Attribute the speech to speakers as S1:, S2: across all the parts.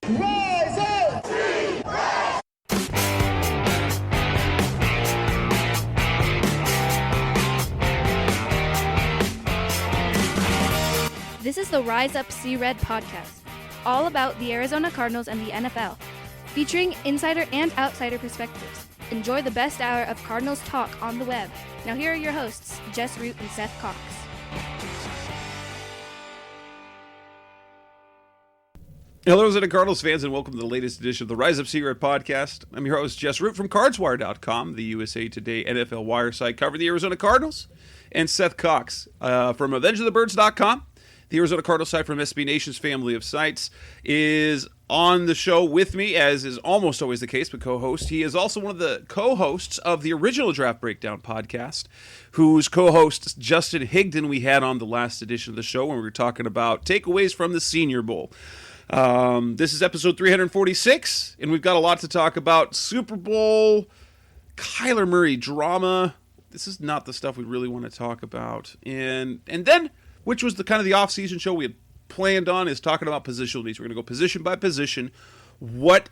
S1: Rise up!
S2: This is the Rise Up See Red podcast, all about the Arizona Cardinals and the NFL, featuring insider and outsider perspectives. Enjoy the best hour of Cardinals talk on the web. Now here are your hosts, Jess Root and Seth Cox.
S3: Hello, Arizona Cardinals fans, and welcome to the latest edition of the Rise Up See Red podcast. I'm your host, Jess Root from CardsWire.com, the USA Today NFL wire site covering the Arizona Cardinals, and Seth Cox from AvengeOfTheBirds.com. The Arizona Cardinals site from SB Nation's family of sites is on the show with me, as is almost always the case, but co-host. He is also one of the co-hosts of the original Draft Breakdown podcast, whose co-host, Justin Higdon, we had on the last edition of the show when we were talking about takeaways from the Senior Bowl. This is episode 346, and we've got a lot to talk about. Super Bowl, Kyler Murray drama. This is not the stuff we really want to talk about. And then, which was the kind of the offseason show we had planned on, is talking about positional needs. We're going to go position by position. What,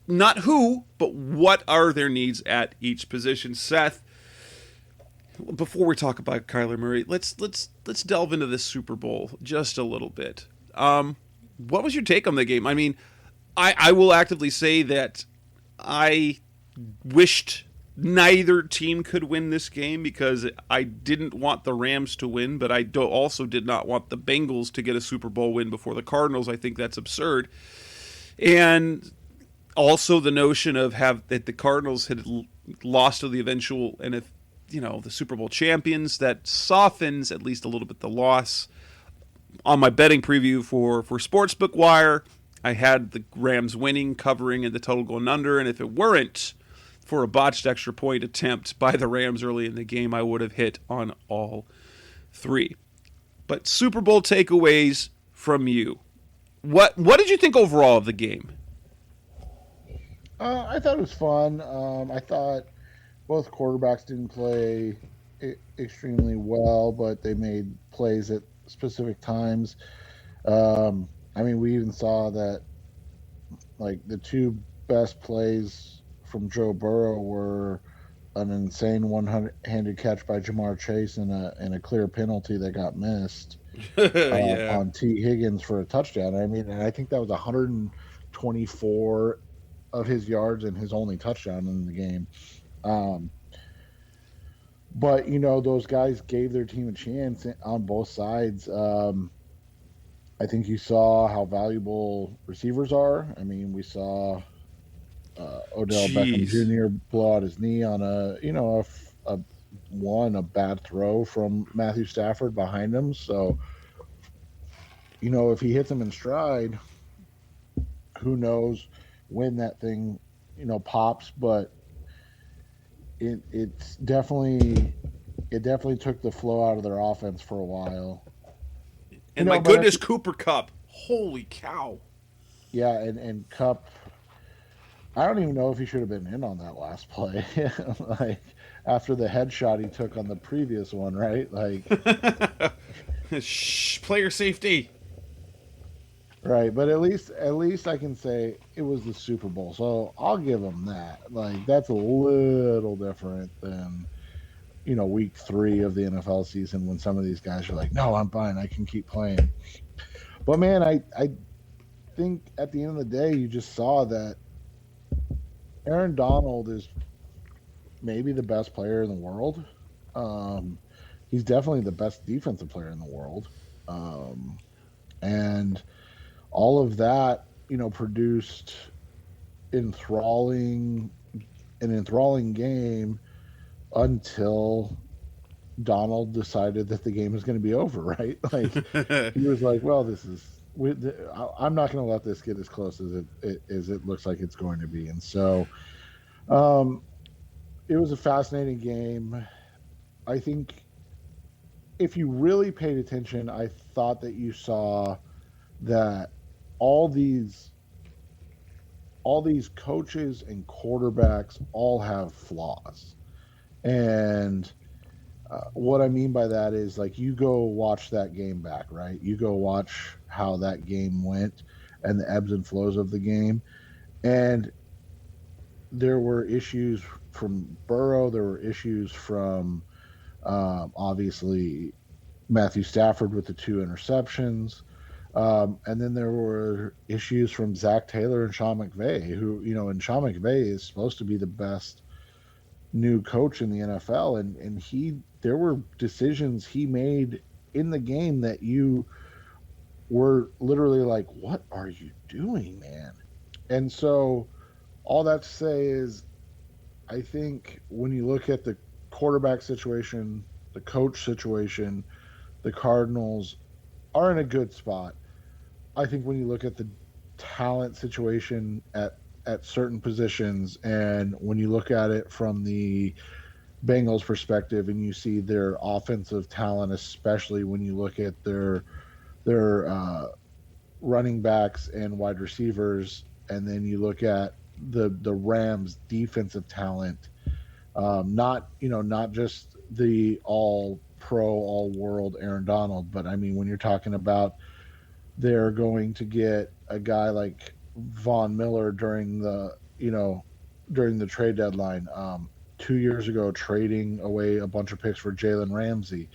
S3: not who, but what are their needs at each position. Seth, before we talk about Kyler Murray, let's delve into this Super Bowl just a little bit. What was your take on the game? I mean, I will actively say that I wished neither team could win this game because I didn't want the Rams to win, but I also did not want the Bengals to get a Super Bowl win before the Cardinals. I think that's absurd. And also the notion of that the Cardinals had lost to the eventual, and if the Super Bowl champions, that softens at least a little bit the loss. On my betting preview for Sportsbook Wire, I had the Rams winning, covering, and the total going under. And if it weren't for a botched extra point attempt by the Rams early in the game, I would have hit on all three. But Super Bowl takeaways from you. What did you think overall of the game?
S4: I thought it was fun. I thought both quarterbacks didn't play extremely well, but they made plays at specific times. We even saw that the two best plays from Joe Burrow were an insane one-handed catch by Jamar Chase and a clear penalty that got missed on T. Higgins for a touchdown. And I think that was 124 of his yards and his only touchdown in the game. But, those guys gave their team a chance on both sides. I think you saw how valuable receivers are. We saw Odell Beckham Jr. blow out his knee on a bad throw from Matthew Stafford behind him. So, if he hits him in stride, who knows when that thing, pops. But it definitely took the flow out of their offense for a while.
S3: And my goodness, Cooper Kupp. Holy cow.
S4: Yeah, and Kupp, I don't even know if he should have been in on that last play. After the headshot he took on the previous one, right?
S3: Player safety.
S4: Right, but at least I can say it was the Super Bowl, so I'll give him that. That's a little different than, week 3 of the NFL season when some of these guys are like, no, I'm fine, I can keep playing. But man, I think at the end of the day, you just saw that Aaron Donald is maybe the best player in the world. He's definitely the best defensive player in the world. And all of that, produced an enthralling game until Donald decided that the game was going to be over, right? He was like, well, I'm not going to let this get as close as it looks like it's going to be. And so it was a fascinating game. I think if you really paid attention, I thought that you saw that all these coaches and quarterbacks all have flaws. And what I mean by that is, you go watch that game back, right? You go watch how that game went, and the ebbs and flows of the game. And there were issues from Burrow. There were issues from obviously Matthew Stafford with the 2 interceptions. And then there were issues from Zach Taylor and Sean McVay, and Sean McVay is supposed to be the best new coach in the NFL. And there were decisions he made in the game that you were literally like, what are you doing, man? And so all that to say is, I think when you look at the quarterback situation, the coach situation, the Cardinals are in a good spot. I think when you look at the talent situation at certain positions, and when you look at it from the Bengals perspective and you see their offensive talent, especially when you look at their running backs and wide receivers, and then you look at the Rams defensive talent, not just the all pro, all world Aaron Donald, but I mean, when you're talking about they're going to get a guy like Von Miller during the trade deadline, 2 years ago, trading away a bunch of picks for Jalen Ramsey.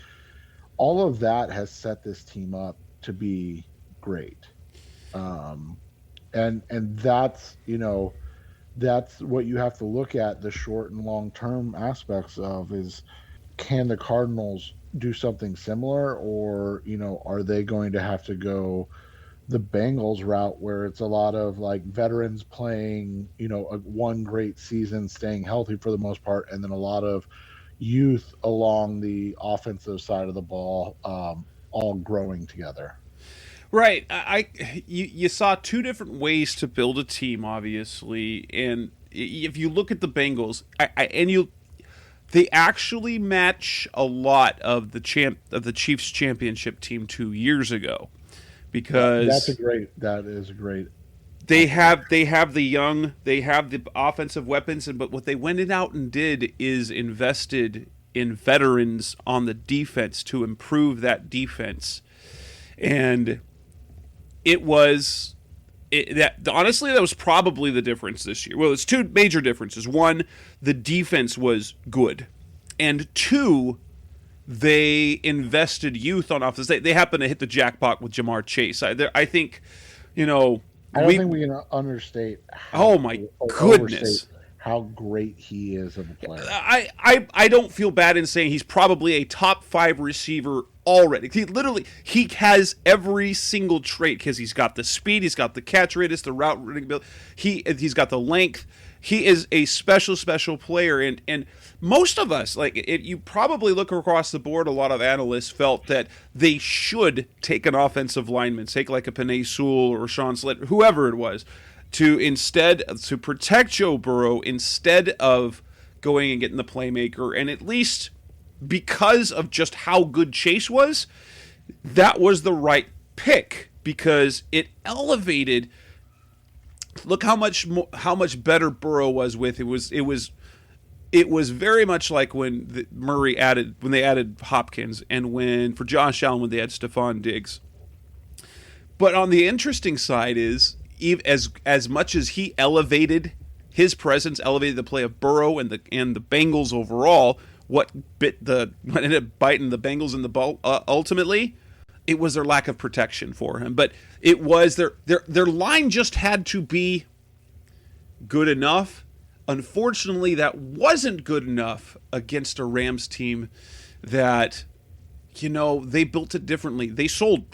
S4: All of that has set this team up to be great. And that's what you have to look at, the short and long term aspects of, is can the Cardinals do something similar, or are they going to have to go the Bengals route where it's a lot of like veterans playing one great season, staying healthy for the most part, and then a lot of youth along the offensive side of the ball, all growing together?
S3: Right. You saw two different ways to build a team, obviously, and if you look at the Bengals, they actually match a lot of the Chiefs championship team 2 years ago, because
S4: that is a great.
S3: They have the offensive weapons, but what they went out and did is invested in veterans on the defense to improve that defense, and honestly, that was probably the difference this year. Well, it's two major differences. One, the defense was good, and two, they invested youth on offense. They happened to hit the jackpot with Jamar Chase. I think,
S4: I don't think we can understate.
S3: Goodness,
S4: how great he is of a player.
S3: I don't feel bad in saying he's probably a top 5 receiver already. He has every single trait, because he's got the speed, he's got the catch radius, the route running ability, he's got the length. He is a special player, and most of us, you probably look across the board, a lot of analysts felt that they should take an offensive lineman, take like a Penei Sewell or Sean Slater, whoever it was, to protect Joe Burrow instead of going and getting the playmaker. And at least because of just how good Chase was, that was the right pick, because it elevated. Look how much better Burrow was with it. It was very much like when they added Hopkins, and for Josh Allen when they had Stephon Diggs. But on the interesting side is, as much as he elevated his presence, elevated the play of Burrow and the Bengals overall, what ended up biting the Bengals in the butt ultimately, it was their lack of protection for him. But it was their line just had to be good enough. Unfortunately, that wasn't good enough against a Rams team that, they built it differently. They sold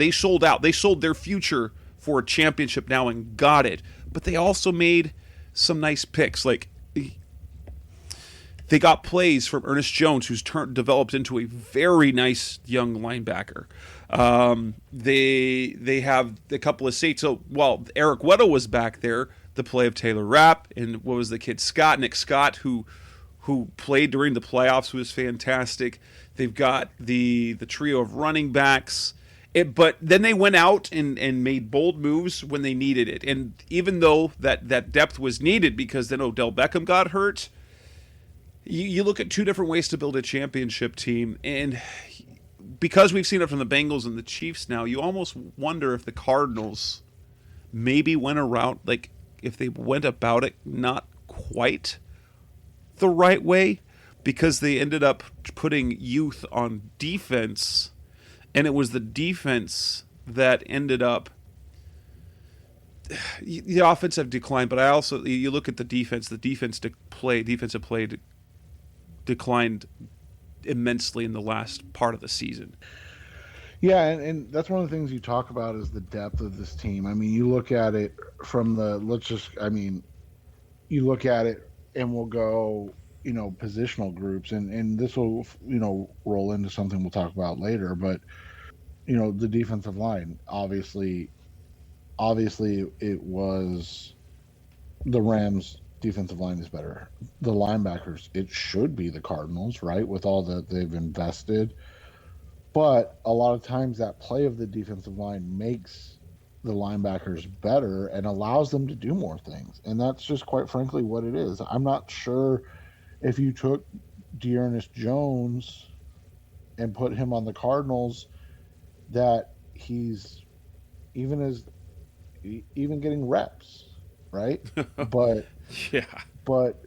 S3: out. They sold their future for a championship now and got it. But they also made some nice picks. Like, they got plays from Ernest Jones, who's developed into a very nice young linebacker. They have a couple of safeties. So while Eric Weddle was back there, the play of Taylor Rapp, and what was the kid, Nick Scott, who played during the playoffs, was fantastic. They've got the trio of running backs. But then they went out and made bold moves when they needed it. And even though that depth was needed, because then Odell Beckham got hurt, you look at two different ways to build a championship team. And because we've seen it from the Bengals and the Chiefs now, you almost wonder if the Cardinals maybe went around, like, if they went about it not quite the right way, because they ended up putting youth on defense, and it was the defense that ended up, the offensive decline. But I also, you look at the defensive play declined immensely in the last part of the season.
S4: Yeah, and that's one of the things you talk about is the depth of this team. I mean, you look at it from the you look at it and we'll go, positional groups, and this will, roll into something we'll talk about later. But the defensive line, obviously, it was the Rams' defensive line is better. The linebackers, it should be the Cardinals, right? With all that they've invested. But a lot of times that play of the defensive line makes the linebackers better and allows them to do more things. And that's just quite frankly what it is. I'm not sure if you took Dearness Jones and put him on the Cardinals that he's even getting reps, right? But
S3: Yeah.
S4: but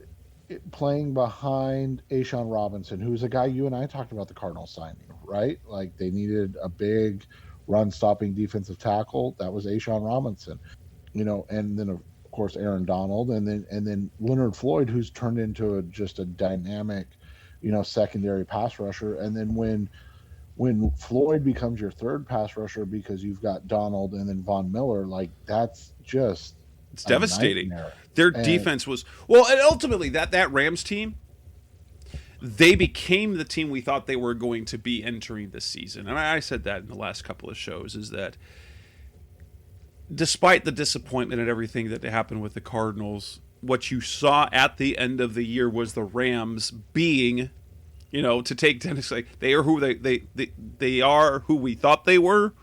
S4: playing behind Ashawn Robinson, who's a guy you and I talked about the Cardinals signing, right? Like they needed a big run-stopping defensive tackle. That was Ashawn Robinson, and then of course Aaron Donald, and then Leonard Floyd, who's turned into just a dynamic, secondary pass rusher. And then when Floyd becomes your third pass rusher because you've got Donald and then Von Miller, like that's just
S3: It's devastating.
S4: nightmare.
S3: Their defense was, well, and ultimately that Rams team, they became the team we thought they were going to be entering this season. And I said that in the last couple of shows, is that despite the disappointment and everything that happened with the Cardinals, what you saw at the end of the year was the Rams being, to take Dennis, like they are who they are who we thought they were.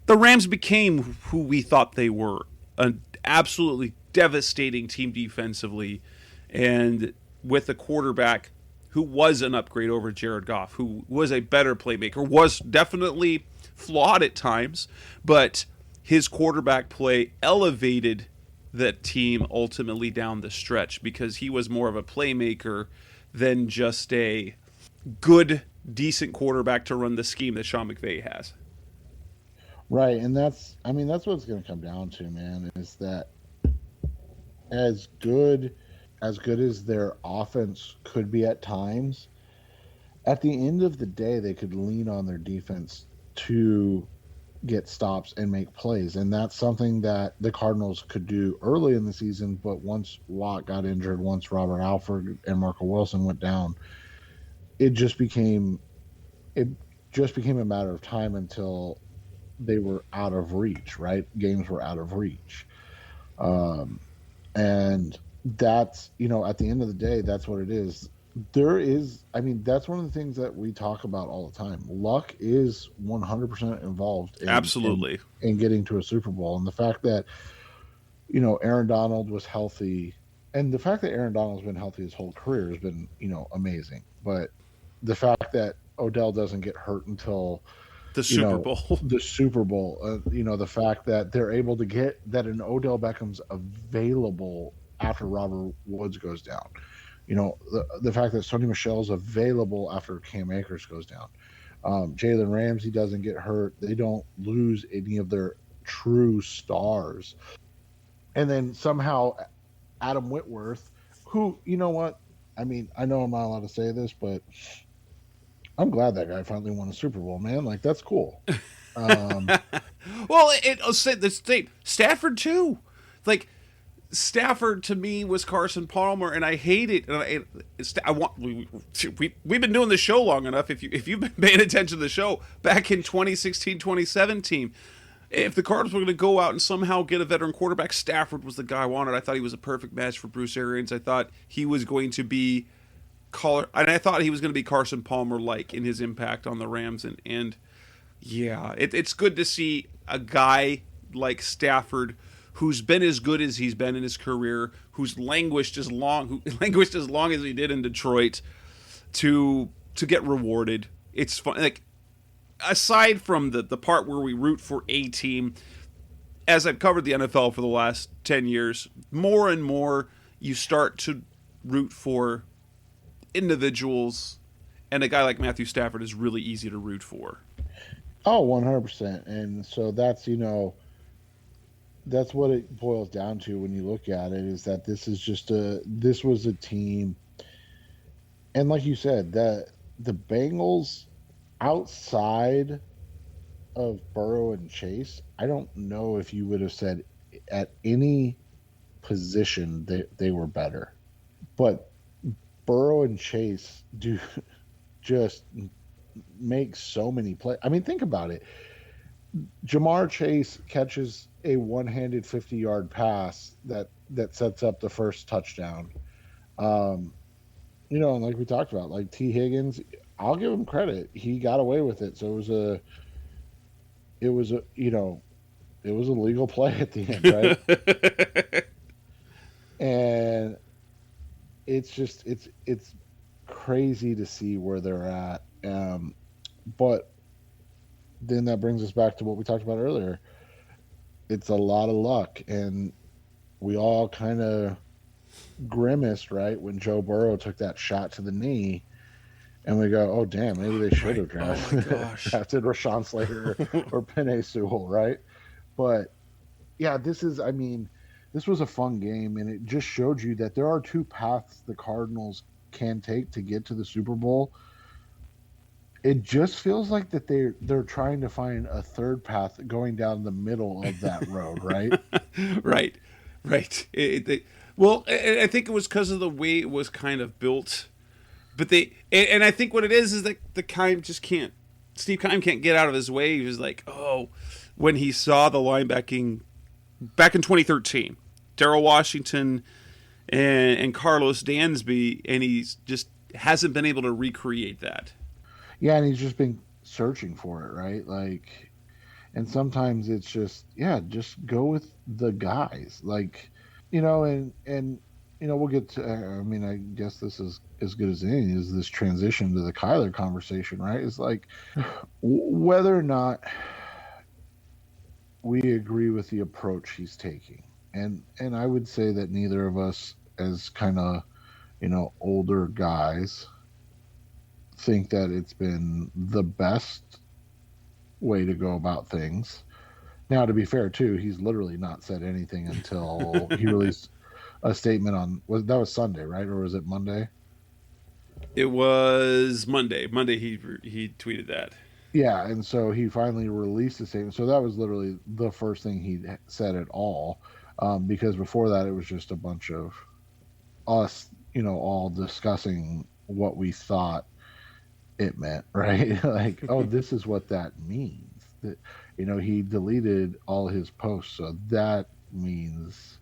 S3: The Rams became who we thought they were, an absolutely devastating team defensively, and with a quarterback who was an upgrade over Jared Goff, who was a better playmaker, was definitely flawed at times, but his quarterback play elevated that team ultimately down the stretch because he was more of a playmaker than just a good, decent quarterback to run the scheme that Sean McVay has.
S4: Right, and that's what it's going to come down to, man, is that as good as their offense could be at times, at the end of the day, they could lean on their defense to get stops and make plays. And that's something that the Cardinals could do early in the season, but once Watt got injured, once Robert Alford and Marco Wilson went down, it just became a matter of time until they were out of reach, right? Games were out of reach. And that's, at the end of the day, that's what it is. That's one of the things that we talk about all the time. Luck is 100% involved
S3: Absolutely.
S4: in getting to a Super Bowl. And the fact that, Aaron Donald was healthy, and the fact that Aaron Donald's been healthy his whole career has been, amazing. But the fact that Odell doesn't get hurt until
S3: the Super Bowl.
S4: The Super Bowl. The fact that they're able to get that an Odell Beckham's available after Robert Woods goes down. The fact that Sony Michel's available after Cam Akers goes down. Jalen Ramsey doesn't get hurt. They don't lose any of their true stars. And then somehow Adam Whitworth, who, you know what? I know I'm not allowed to say this, but I'm glad that guy finally won a Super Bowl, man. Like, that's cool.
S3: Well, I'll say the state Stafford too. Like, Stafford to me was Carson Palmer, and I hate it. And we've been doing the show long enough. If you've been paying attention to the show back in 2016, 2017, if the Cardinals were going to go out and somehow get a veteran quarterback, Stafford was the guy I wanted. I thought he was a perfect match for Bruce Arians. I thought he was going to be Carson Palmer-like in his impact on the Rams, and yeah, it's good to see a guy like Stafford, who's been as good as he's been in his career, who's languished as long as he did in Detroit, to get rewarded. It's fun. Like, aside from the part where we root for a team, as I've covered the NFL for the last 10 years, more and more you start to root for individuals, and a guy like Matthew Stafford is really easy to root for.
S4: Oh, 100%. And so that's, that's what it boils down to when you look at it, is that this was a team. And like you said, that the Bengals, outside of Burrow and Chase, I don't know if you would have said at any position they were better. But Burrow and Chase do just make so many plays. I mean, think about it. Jamar Chase catches a one-handed 50-yard pass that sets up the first touchdown. And like we talked about, like T. Higgins, I'll give him credit. He got away with it. So it was a legal play at the end, right? And it's crazy to see where they're at. But then that brings us back to what we talked about earlier. It's a lot of luck, and we all kind of grimaced, right, when Joe Burrow took that shot to the knee, and we go, oh damn, maybe they should have drafted Rashawn Slater or Penei Sewell, right? But yeah, this was a fun game, and it just showed you that there are two paths the Cardinals can take to get to the Super Bowl. It just feels like that they're trying to find a third path going down the middle of that road, right?
S3: Right. Well, I think it was because of the way it was kind of built. But and I think what it is that Steve Keim can't get out of his way. He was like, when he saw the linebacking back in 2013, Darrell Washington and Carlos Dansby, and he's just hasn't been able to recreate that.
S4: Yeah, and he's just been searching for it, right? Like, and sometimes it's just go with the guys, like, and we'll get to. I mean, I guess this is as good as any, is this transition to the Kyler conversation, right? It's like whether or not we agree with the approach he's taking, and I would say that neither of us, as kind of older guys, think that it's been the best way to go about things. Now, to be fair, too, he's literally not said anything until he released a statement that was Sunday, right? Or was it Monday?
S3: It was Monday. Monday he tweeted that.
S4: Yeah, and so he finally released a statement. So that was literally the first thing he said at all, because before that it was just a bunch of us, all discussing what we thought it meant, right? Like, oh, this is what that means. That he deleted all his posts, so that means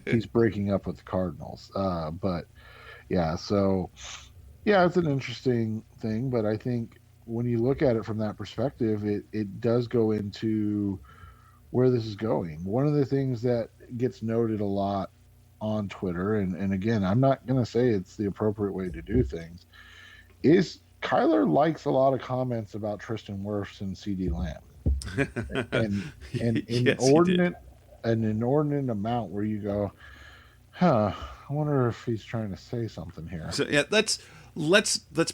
S4: he's breaking up with the Cardinals. But yeah, so yeah, it's an interesting thing. But I think when you look at it from that perspective, it does go into where this is going. One of the things that gets noted a lot on Twitter, and again, I'm not going to say it's the appropriate way to do things, is Kyler likes a lot of comments about Tristan Wirfs and CD Lamb, and an inordinate amount where you go, I wonder if he's trying to say something here.
S3: So yeah, let's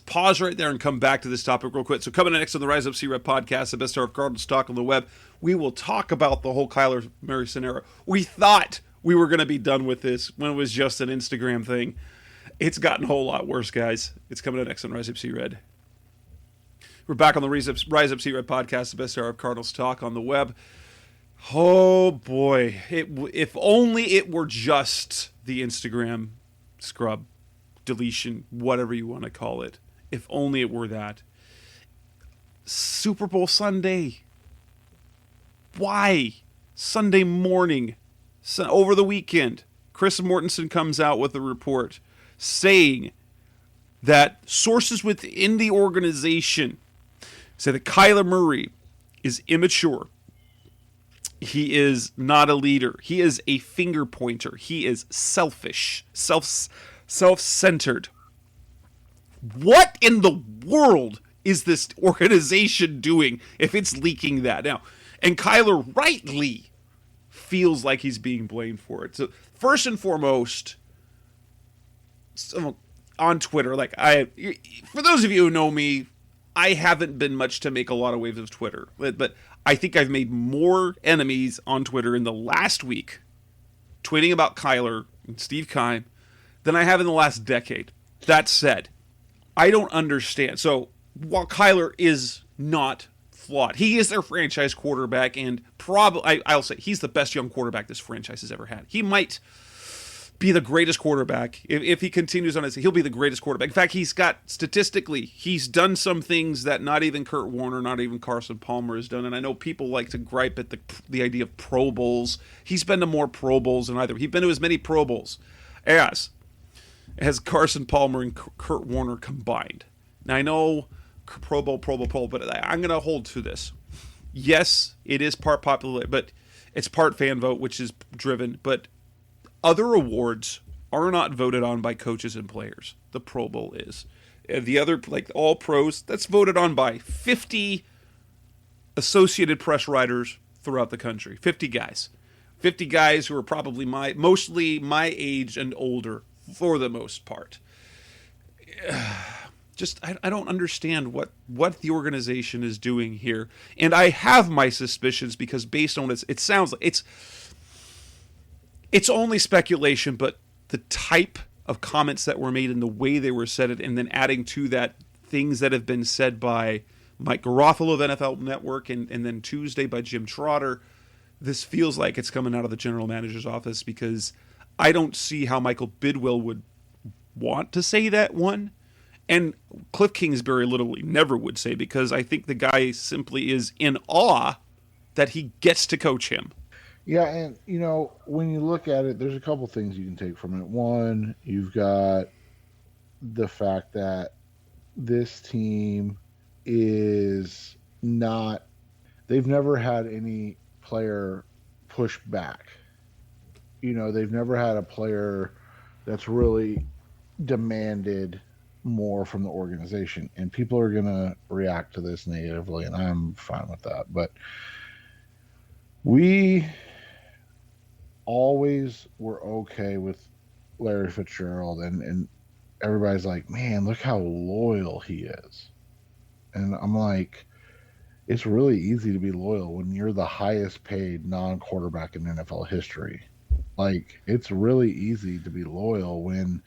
S3: pause right there and come back to this topic real quick. So coming next on the Rise Up C-Red podcast, the best of Cardinals talk on the web, we will talk about the whole Kyler Murray scenario. We thought we were going to be done with this when it was just an Instagram thing. It's gotten a whole lot worse, guys. It's coming up next on Rise Up C-Red. We're back on the Rise Up C-Red podcast, the best of Cardinals talk on the web. Oh boy, if only it were just the Instagram scrub, deletion, whatever you want to call it. If only it were that. Super Bowl Sunday. Why? Sunday morning, over the weekend, Chris Mortensen comes out with a report saying that sources within the organization say that Kyler Murray is immature. He is not a leader. He is a finger pointer. He is selfish, self-centered. What in the world is this organization doing if it's leaking that now? And Kyler rightly feels like he's being blamed for it. So first and foremost, on Twitter, for those of you who know me, I haven't been much to make a lot of waves of Twitter, but I think I've made more enemies on Twitter in the last week tweeting about Kyler and Steve Keim than I have in the last decade. That said, I don't understand. So while Kyler is not flawed, he is their franchise quarterback, and probably I'll say he's the best young quarterback this franchise has ever had. He might be the greatest quarterback if he continues on his. He'll be the greatest quarterback. In fact, he's done some things that not even Kurt Warner, not even Carson Palmer has done. And I know people like to gripe at the idea of Pro Bowls. He's been to more Pro Bowls than either. He's been to as many Pro Bowls as Carson Palmer and Kurt Warner combined. Now I know Pro Bowl, but I'm going to hold to this. Yes, it is part popular, but it's part fan vote, which is driven, but other awards are not voted on by coaches and players. The Pro Bowl is. The other, like all pros, that's voted on by 50 Associated Press writers throughout the country. 50 guys. 50 guys who are probably mostly my age and older for the most part. Just, I don't understand what the organization is doing here. And I have my suspicions because based on it sounds like it's only speculation, but the type of comments that were made and the way they were said, and then adding to that things that have been said by Mike Garofalo of NFL Network and then Tuesday by Jim Trotter, this feels like it's coming out of the general manager's office because I don't see how Michael Bidwill would want to say that one. And Cliff Kingsbury literally never would say, because I think the guy simply is in awe that he gets to coach him.
S4: Yeah, and, when you look at it, there's a couple things you can take from it. One, you've got the fact that this team is not... They've never had any player push back. They've never had a player that's really demanded more from the organization. And people are going to react to this negatively, and I'm fine with that. But we always were okay with Larry Fitzgerald, and everybody's like, man, look how loyal he is. And I'm like, it's really easy to be loyal when you're the highest paid non-quarterback in NFL history. Like, it's really easy to be loyal when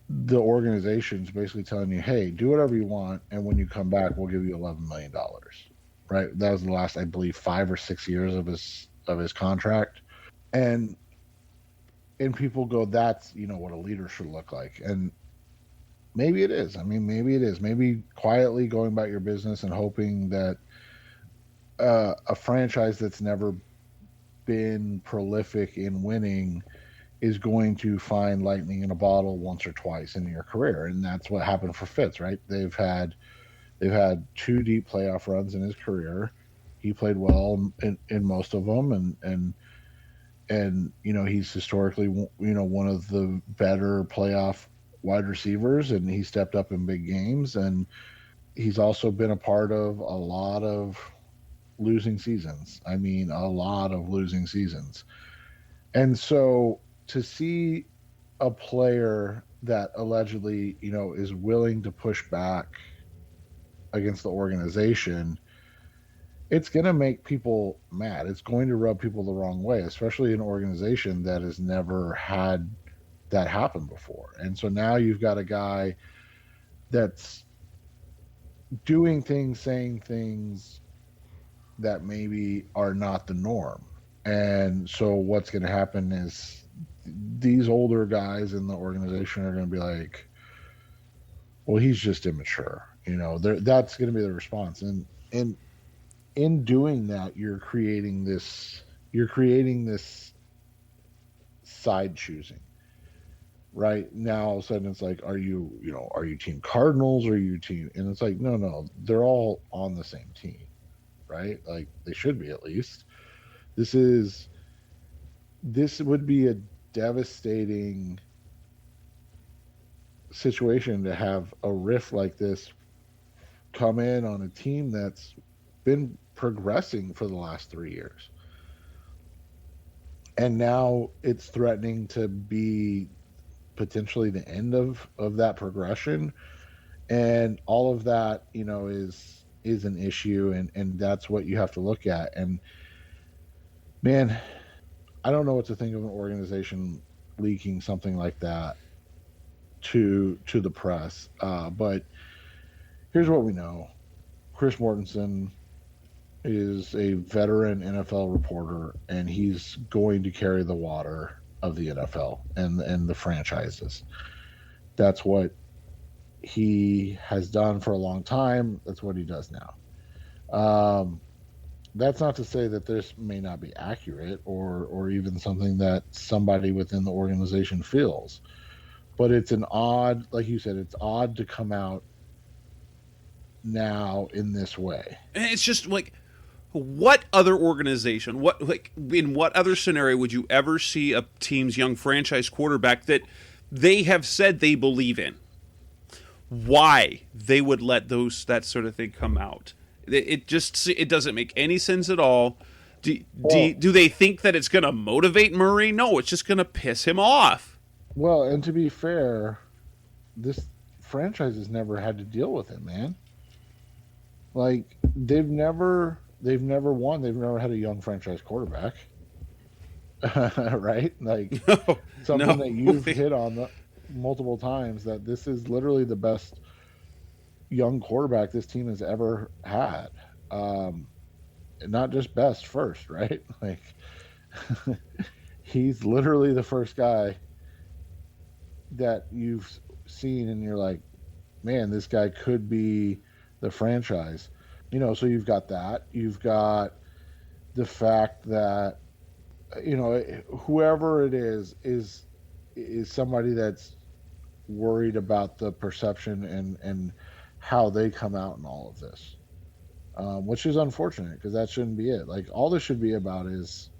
S4: the organization's basically telling you, hey, do whatever you want, and when you come back, we'll give you $11 million. Right? That was the last, I believe, 5 or 6 years of his contract. And people go, that's, what a leader should look like. And maybe it is. Maybe it is. Maybe quietly going about your business and hoping that a franchise that's never been prolific in winning is going to find lightning in a bottle once or twice in your career. And that's what happened for Fitz, right? They've had 2 deep playoff runs in his career. He played well in most of them, and he's historically one of the better playoff wide receivers, and he stepped up in big games, and he's also been a part of a lot of losing seasons. A lot of losing seasons. And so to see a player that allegedly, is willing to push back against the organization, it's going to make people mad. It's going to rub people the wrong way, especially an organization that has never had that happen before. And so now you've got a guy that's doing things, saying things that maybe are not the norm. And so what's going to happen is these older guys in the organization are going to be like, well, he's just immature. That's going to be the response. And in doing that, you're creating this side choosing. Right now, all of a sudden, it's like, are you team Cardinals or are you team? And it's like, no, they're all on the same team, right? Like, they should be, at least. This would be a devastating situation to have a rift like this come in on a team that's been progressing for the last 3 years. and now it's threatening to be potentially the end of that progression, and all of that, is an issue, and that's what you have to look at. And man, I don't know what to think of an organization leaking something like that to the press. But here's what we know: Chris Mortensen is a veteran NFL reporter, and he's going to carry the water of the NFL and the franchises. That's what he has done for a long time. That's what he does now. Um, that's not to say that this may not be accurate, or even something that somebody within the organization feels. But it's an odd, like you said, it's odd to come out now in this way.
S3: And it's just like, what other organization, in what other scenario would you ever see a team's young franchise quarterback that they have said they believe in? Why they would let that sort of thing come out? It doesn't make any sense at all. Do they think that it's going to motivate Murray? No, it's just going to piss him off.
S4: Well, and to be fair, this franchise has never had to deal with him, man. Like they've never won. They've never had a young franchise quarterback, right? Like something that you've hit on multiple times, that this is literally the best young quarterback this team has ever had. Not just best, first, right? Like he's literally the first guy that you've seen, and you're like, man, this guy could be the franchise. So you've got that. You've got the fact that whoever it is somebody that's worried about the perception and how they come out in all of this, which is unfortunate, because that shouldn't be it. Like, all this should be about is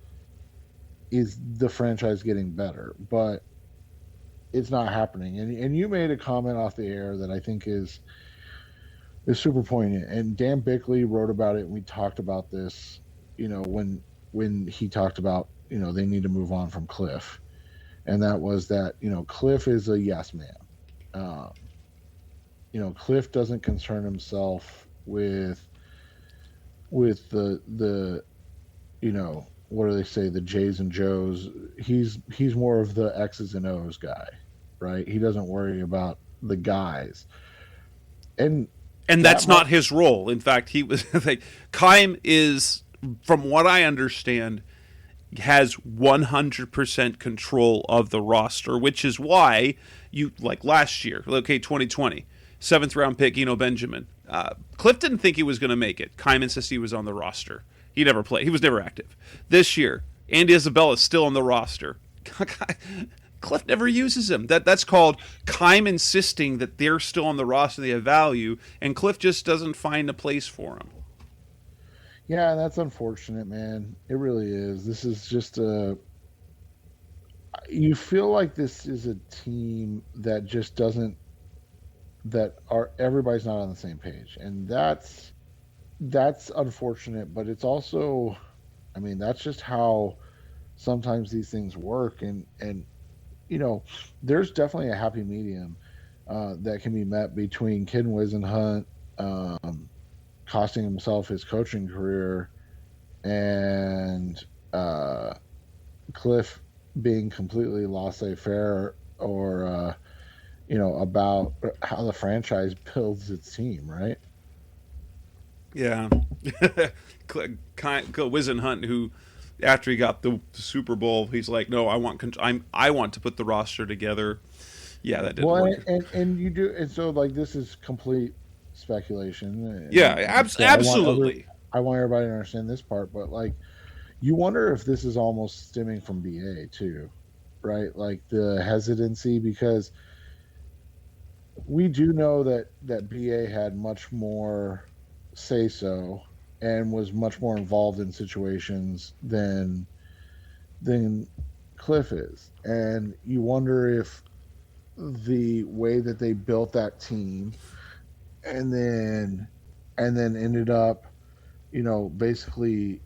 S4: the franchise getting better, but it's not happening. And you made a comment off the air that I think is super poignant. And Dan Bickley wrote about it, and we talked about this, when he talked about, they need to move on from Cliff. And that was that, Cliff is a yes man. Cliff doesn't concern himself with the what do they say, the J's and Joes. He's more of the X's and O's guy, right? He doesn't worry about the guys. And
S3: that's not his role. In fact, he was like, Keim is, from what I understand, has 100% control of the roster, which is why you, like last year, 2020, 7th round pick, Benjamin. Cliff didn't think he was going to make it. Keim insisted he was on the roster. He never played. He was never active. This year, Andy Isabella is still on the roster. Cliff never uses him. That's called Keim insisting that they're still on the roster, they have value, and Cliff just doesn't find a place for him.
S4: Yeah, and that's unfortunate, man. It really is. This is just you feel like this is a team that just doesn't, everybody's not on the same page. And that's unfortunate, but it's also, that's just how sometimes these things work. And there's definitely a happy medium that can be met between Ken Wisenhunt costing himself his coaching career, and Cliff being completely laissez-faire, or about how the franchise builds its team, right?
S3: Yeah. Wisenhunt, who, after he got the Super Bowl, he's like, no, I want to put the roster together. Yeah, that didn't work.
S4: And you do, and so, like, this is complete speculation.
S3: Yeah, absolutely.
S4: I want everybody to understand this part, but, like, you wonder if this is almost stemming from BA too, right? Like, the hesitancy, because we do know that BA had much more say so and was much more involved in situations than Cliff is. And you wonder if the way that they built that team and then ended up, basically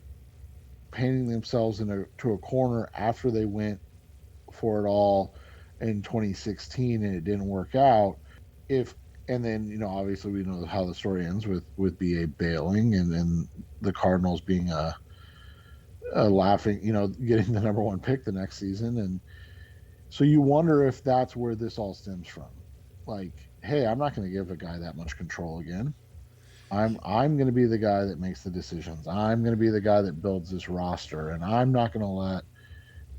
S4: painting themselves to a corner after they went for it all in 2016 and it didn't work out. If and then obviously we know how the story ends with BA bailing and the Cardinals being a laughing, getting the number one pick the next season, and so you wonder if that's where this all stems from. Like, hey, I'm not going to give a guy that much control again. I'm going to be the guy that makes the decisions. I'm going to be the guy that builds this roster, and I'm not going to let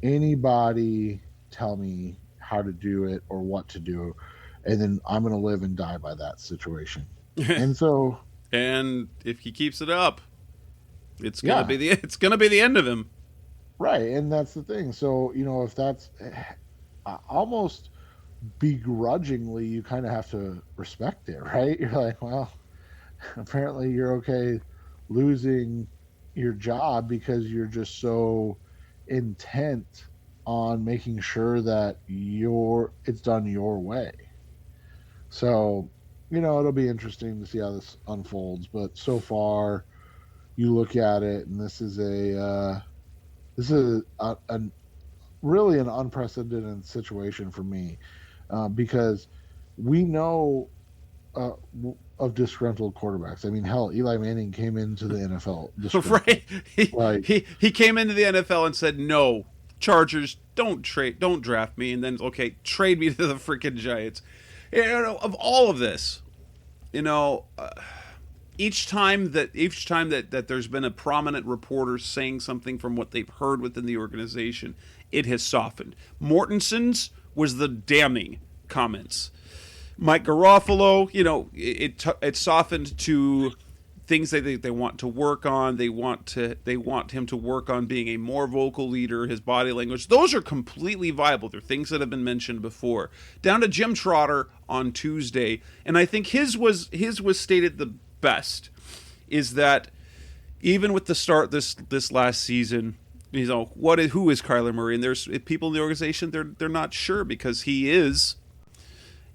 S4: anybody tell me how to do it or what to do, and then I'm going to live and die by that situation. And so,
S3: and if he keeps it up, it's
S4: yeah,
S3: gonna be the end of him.
S4: right. And that's the thing. So if that's almost begrudgingly, you kind of have to respect it, right? You're like, well, apparently you're okay losing your job because you're just so intent on making sure that it's done your way. So, it'll be interesting to see how this unfolds. But so far, you look at it, and this is a really an unprecedented situation for me because we know uh, of disgruntled quarterbacks. I mean, hell, Eli Manning came into the NFL disgruntled.
S3: Right? He came into the NFL and said, "No, Chargers, don't draft me," and then okay, trade me to the freaking Giants. Of all of this, each time that there's been a prominent reporter saying something from what they've heard within the organization, it has softened. Mortenson's was the damning comments. Mike Garofalo, it softened to things they want to work on. They want him to work on being a more vocal leader, his body language. Those are completely viable. They're things that have been mentioned before. Down to Jim Trotter on Tuesday, and I think his was stated the best, is that even with the start this last season, who is Kyler Murray? And there's people in the organization they're not sure because he's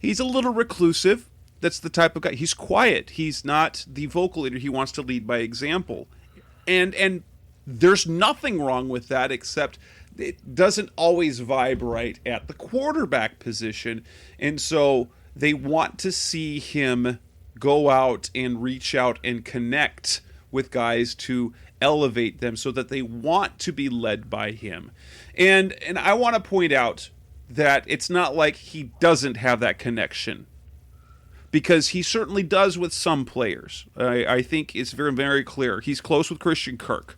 S3: a little reclusive. That's the type of guy. He's quiet. He's not the vocal leader. He wants to lead by example. And there's nothing wrong with that, except it doesn't always vibe right at the quarterback position. And so they want to see him go out and reach out and connect with guys to elevate them so that they want to be led by him. And I want to point out that it's not like he doesn't have that connection, because he certainly does with some players. I think it's very, very clear. He's close with Christian Kirk.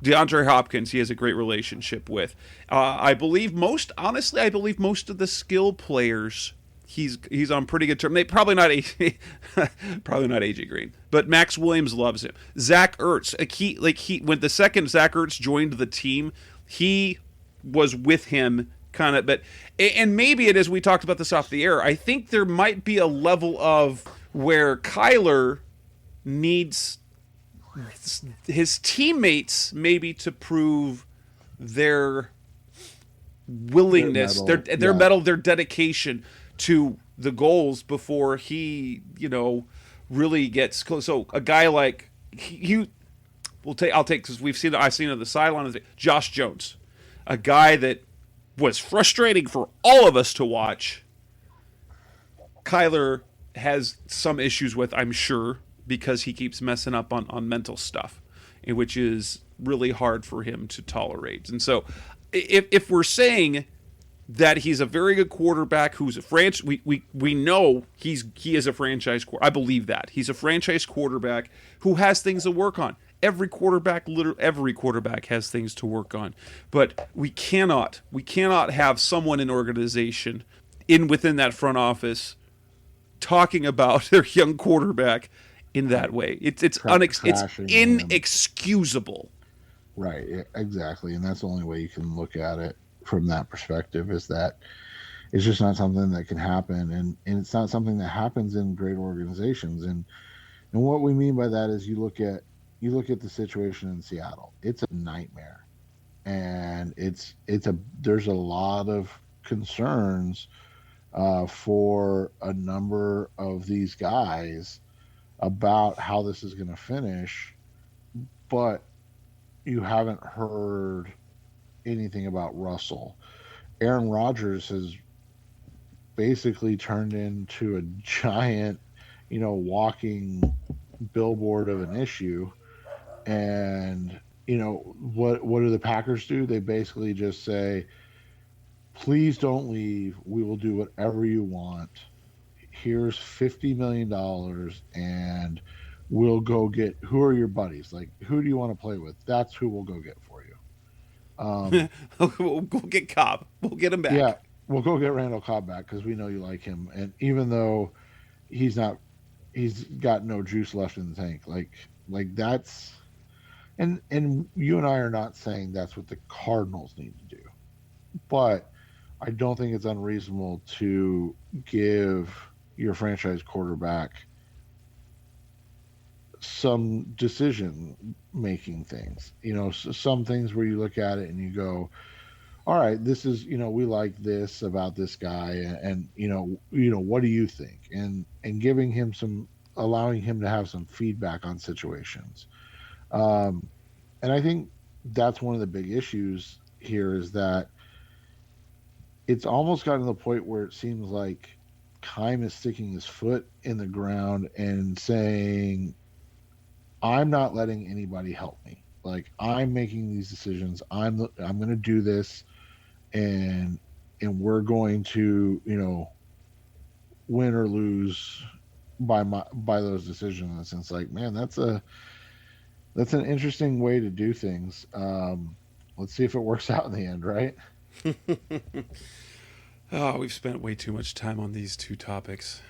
S3: DeAndre Hopkins, he has a great relationship with. I believe most of the skill players, he's on pretty good terms. Probably not AJ Green, but Max Williams loves him. Zach Ertz, when the second Zach Ertz joined the team, he was with him. And maybe it is, we talked about this off the air, I think there might be a level of where Kyler needs his teammates maybe to prove their willingness, their mettle, their dedication to the goals before he, really gets close. So a guy like I'll take, because I've seen on the sideline, Josh Jones, a guy that was frustrating for all of us to watch. Kyler has some issues with, I'm sure, because he keeps messing up on mental stuff, which is really hard for him to tolerate. And so if we're saying that he's a very good quarterback who's a franchise, we know he is a franchise quarterback. I believe that. He's a franchise quarterback who has things to work on. Every quarterback has things to work on, but we cannot have someone in organization within that front office talking about their young quarterback in that way. It's inexcusable.
S4: Right, exactly, and that's the only way you can look at it from that perspective, is that it's just not something that can happen, and it's not something that happens in great organizations. And what we mean by that is you look at the situation in Seattle. It's a nightmare, and there's a lot of concerns for a number of these guys about how this is going to finish. But you haven't heard anything about Russell. Aaron Rodgers has basically turned into a giant, walking billboard of an issue. And what do the Packers do? They basically just say, "Please don't leave. We will do whatever you want. Here's $50 million, and we'll go get who are your buddies? Like, who do you want to play with? That's who we'll go get for you."
S3: We'll go get Cobb. We'll get him
S4: Yeah,
S3: back.
S4: we'll go get Randall Cobb back because we know you like him, and even though he's not, he's got no juice left in the tank. Like that's, and you and I are not saying that's what the Cardinals need to do, but I don't think it's unreasonable to give your franchise quarterback some decision making things. Some things where you look at it and you go, all right, this is, we like this about this guy, and what do you think? And giving him some, allowing him to have some feedback on situations. Um, and I think that's one of the big issues here is that it's almost gotten to the point where it seems like Keim is sticking his foot in the ground and saying, "I'm not letting anybody help me. Like, I'm making these decisions. I'm going to do this, and we're going to win or lose by those decisions." And it's like, man, that's an interesting way to do things. Let's see if it works out in the end, right?
S3: Oh, we've spent way too much time on these two topics.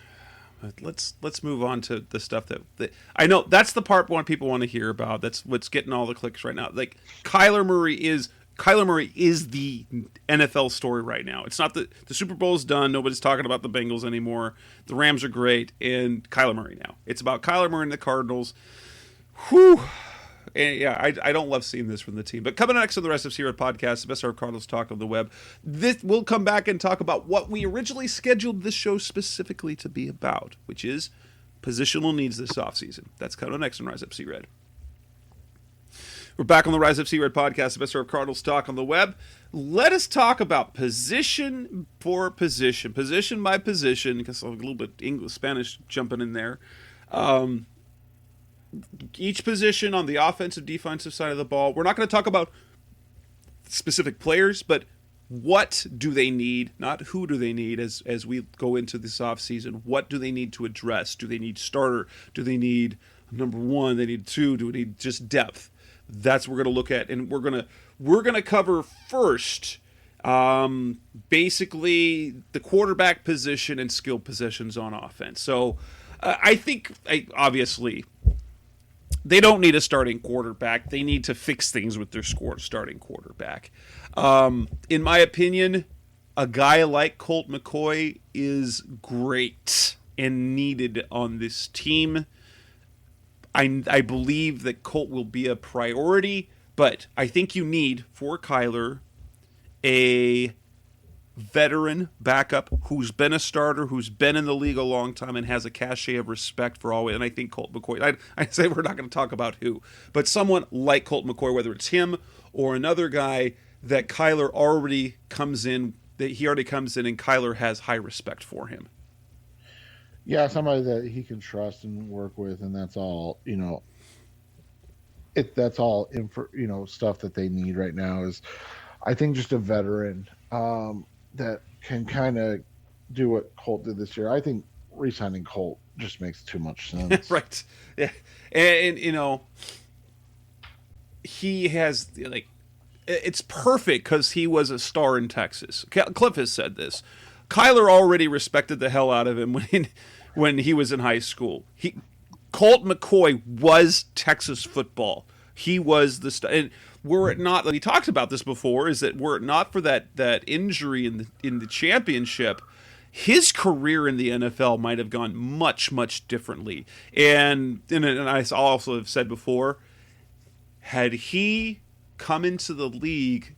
S3: But let's move on to the stuff that I know that's the part one people want to hear about. That's what's getting all the clicks right now. Like Kyler Murray is the NFL story right now. It's not the Super Bowl's done. Nobody's talking about the Bengals anymore. The Rams are great, and Kyler Murray now. It's about Kyler Murray and the Cardinals. Whew. And yeah, I don't love seeing this from the team. But coming next on the Rest of Seared podcast, the best of Cardinals talk on the web. We'll come back and talk about what we originally scheduled this show specifically to be about, which is positional needs this offseason. That's coming next on Rise Up See Red. We're back on the Rise Up See Red podcast, the best of Cardinals talk on the web. Let us talk about position for position, position by position, because a little bit English, Spanish jumping in there. Each position on the offensive, defensive side of the ball. We're not going to talk about specific players, but what do they need, not who do they need as we go into this offseason. What do they need to address? Do they need starter? Do they need number one? They need two? Do they need just depth? That's what we're going to look at, and we're going to cover first basically the quarterback position and skill positions on offense. So I think obviously they don't need a starting quarterback. They need to fix things with their starting quarterback. In my opinion, a guy like Colt McCoy is great and needed on this team. I believe that Colt will be a priority, but I think you need, for Kyler, a veteran backup who's been a starter, who's been in the league a long time, and has a cachet of respect for all. And I think Colt McCoy, I say we're not going to talk about who, but someone like Colt McCoy, whether it's him or another guy that Kyler already comes in, that he already comes in and Kyler has high respect for him.
S4: Yeah, somebody that he can trust and work with, and that's all, that's all stuff that they need right now is, I think, just a veteran that can kind of do what Colt did this year. I think re-signing Colt just makes too much sense.
S3: Right. Yeah. And he has, it's perfect because he was a star in Texas. Cliff has said this. Kyler already respected the hell out of him when he was in high school. Colt McCoy was Texas football. He was the star. And were it not, he talked about this before, is that were it not for that injury in the championship, his career in the NFL might have gone much, much differently. And I also have said before, had he come into the league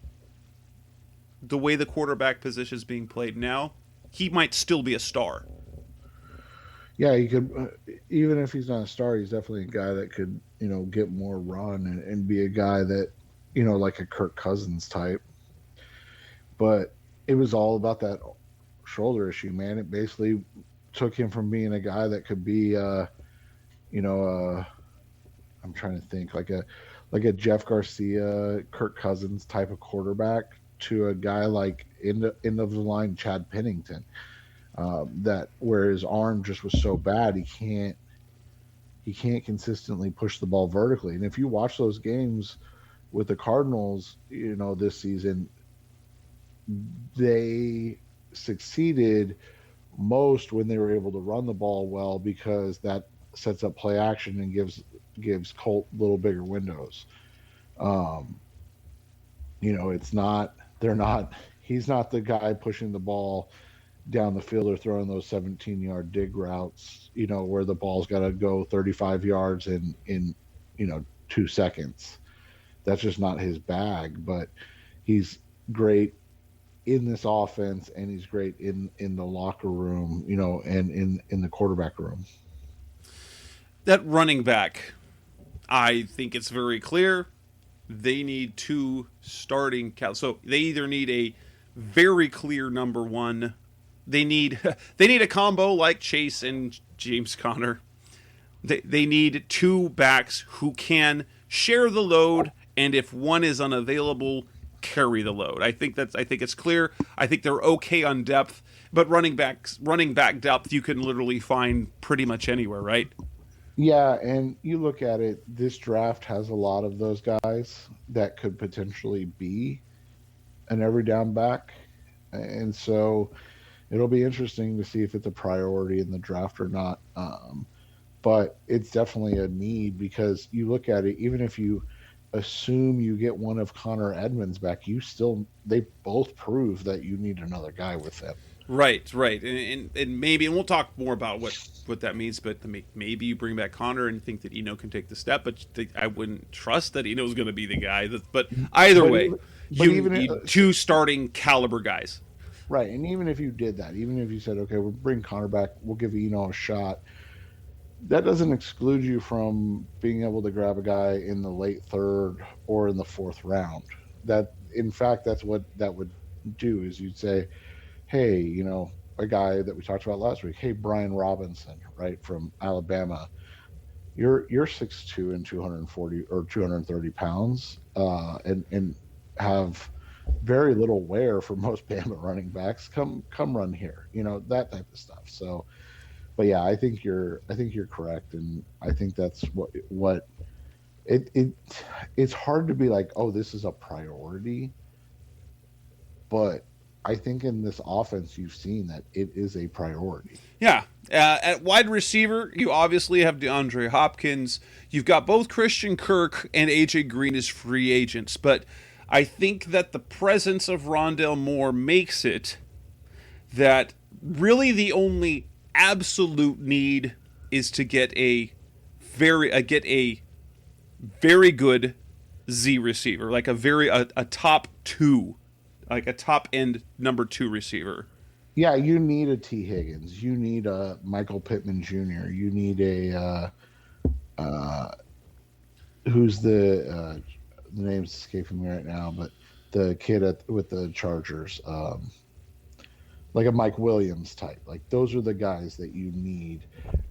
S3: the way the quarterback position is being played now, he might still be a star.
S4: Yeah, he could, even if he's not a star, he's definitely a guy that could, get more run and be a guy that like a Kirk Cousins type. But it was all about that shoulder issue, man. It basically took him from being a guy that could be, you know, I'm trying to think like a Jeff Garcia, Kirk Cousins type of quarterback to a guy like end of the line Chad Pennington, that where his arm just was so bad he can't consistently push the ball vertically. And if you watch those games with the Cardinals, this season, they succeeded most when they were able to run the ball well because that sets up play action and gives Colt little bigger windows. Um, it's not they're not he's not the guy pushing the ball down the field or throwing those 17-yard dig routes, where the ball's got to go 35 yards in 2 seconds. That's just not his bag. But he's great in this offense, and he's great in the locker room, and in the quarterback room.
S3: That running back, I think it's very clear they need two starting so they either need a very clear number one. They need a combo like Chase and James Conner. They need two backs who can share the load, and if one is unavailable, carry the load. I think it's clear. I think they're okay on depth, but running back depth you can literally find pretty much anywhere, right?
S4: Yeah, and you look at it, this draft has a lot of those guys that could potentially be an every down back. And so it'll be interesting to see if it's a priority in the draft or not. But it's definitely a need because you look at it, even if you assume you get one of Connor Edmonds back, they both prove that you need another guy with them.
S3: Right, and maybe, and we'll talk more about what that means. But maybe you bring back Connor and think that Eno can take the step, but I wouldn't trust that Eno's going to be the guy. But either way, you need two starting caliber guys.
S4: Right, and even if you did that, even if you said, okay, we'll bring Connor back, we'll give Eno a shot, that doesn't exclude you from being able to grab a guy in the late third or in the fourth round. In fact, that's what that would do is you'd say, hey, a guy that we talked about last week, hey, Brian Robinson, right, from Alabama, you're 6'2" and 240 or 230 pounds, and have very little wear for most Bama running backs. Come run here, that type of stuff. So, but yeah, I think you're correct, and I think that's what it's hard to be like, oh, this is a priority, but I think in this offense, you've seen that it is a priority.
S3: Yeah. At wide receiver, you obviously have DeAndre Hopkins. You've got both Christian Kirk and A.J. Green as free agents. But I think that the presence of Rondale Moore makes it that really the only absolute need is to get a very good Z receiver, like a top two. Like a top end number 2 receiver.
S4: Yeah, you need a T. Higgins. You need a Michael Pittman Jr. You need a who's the name's escaping me right now, but the kid with the Chargers, like a Mike Williams type. Like those are the guys that you need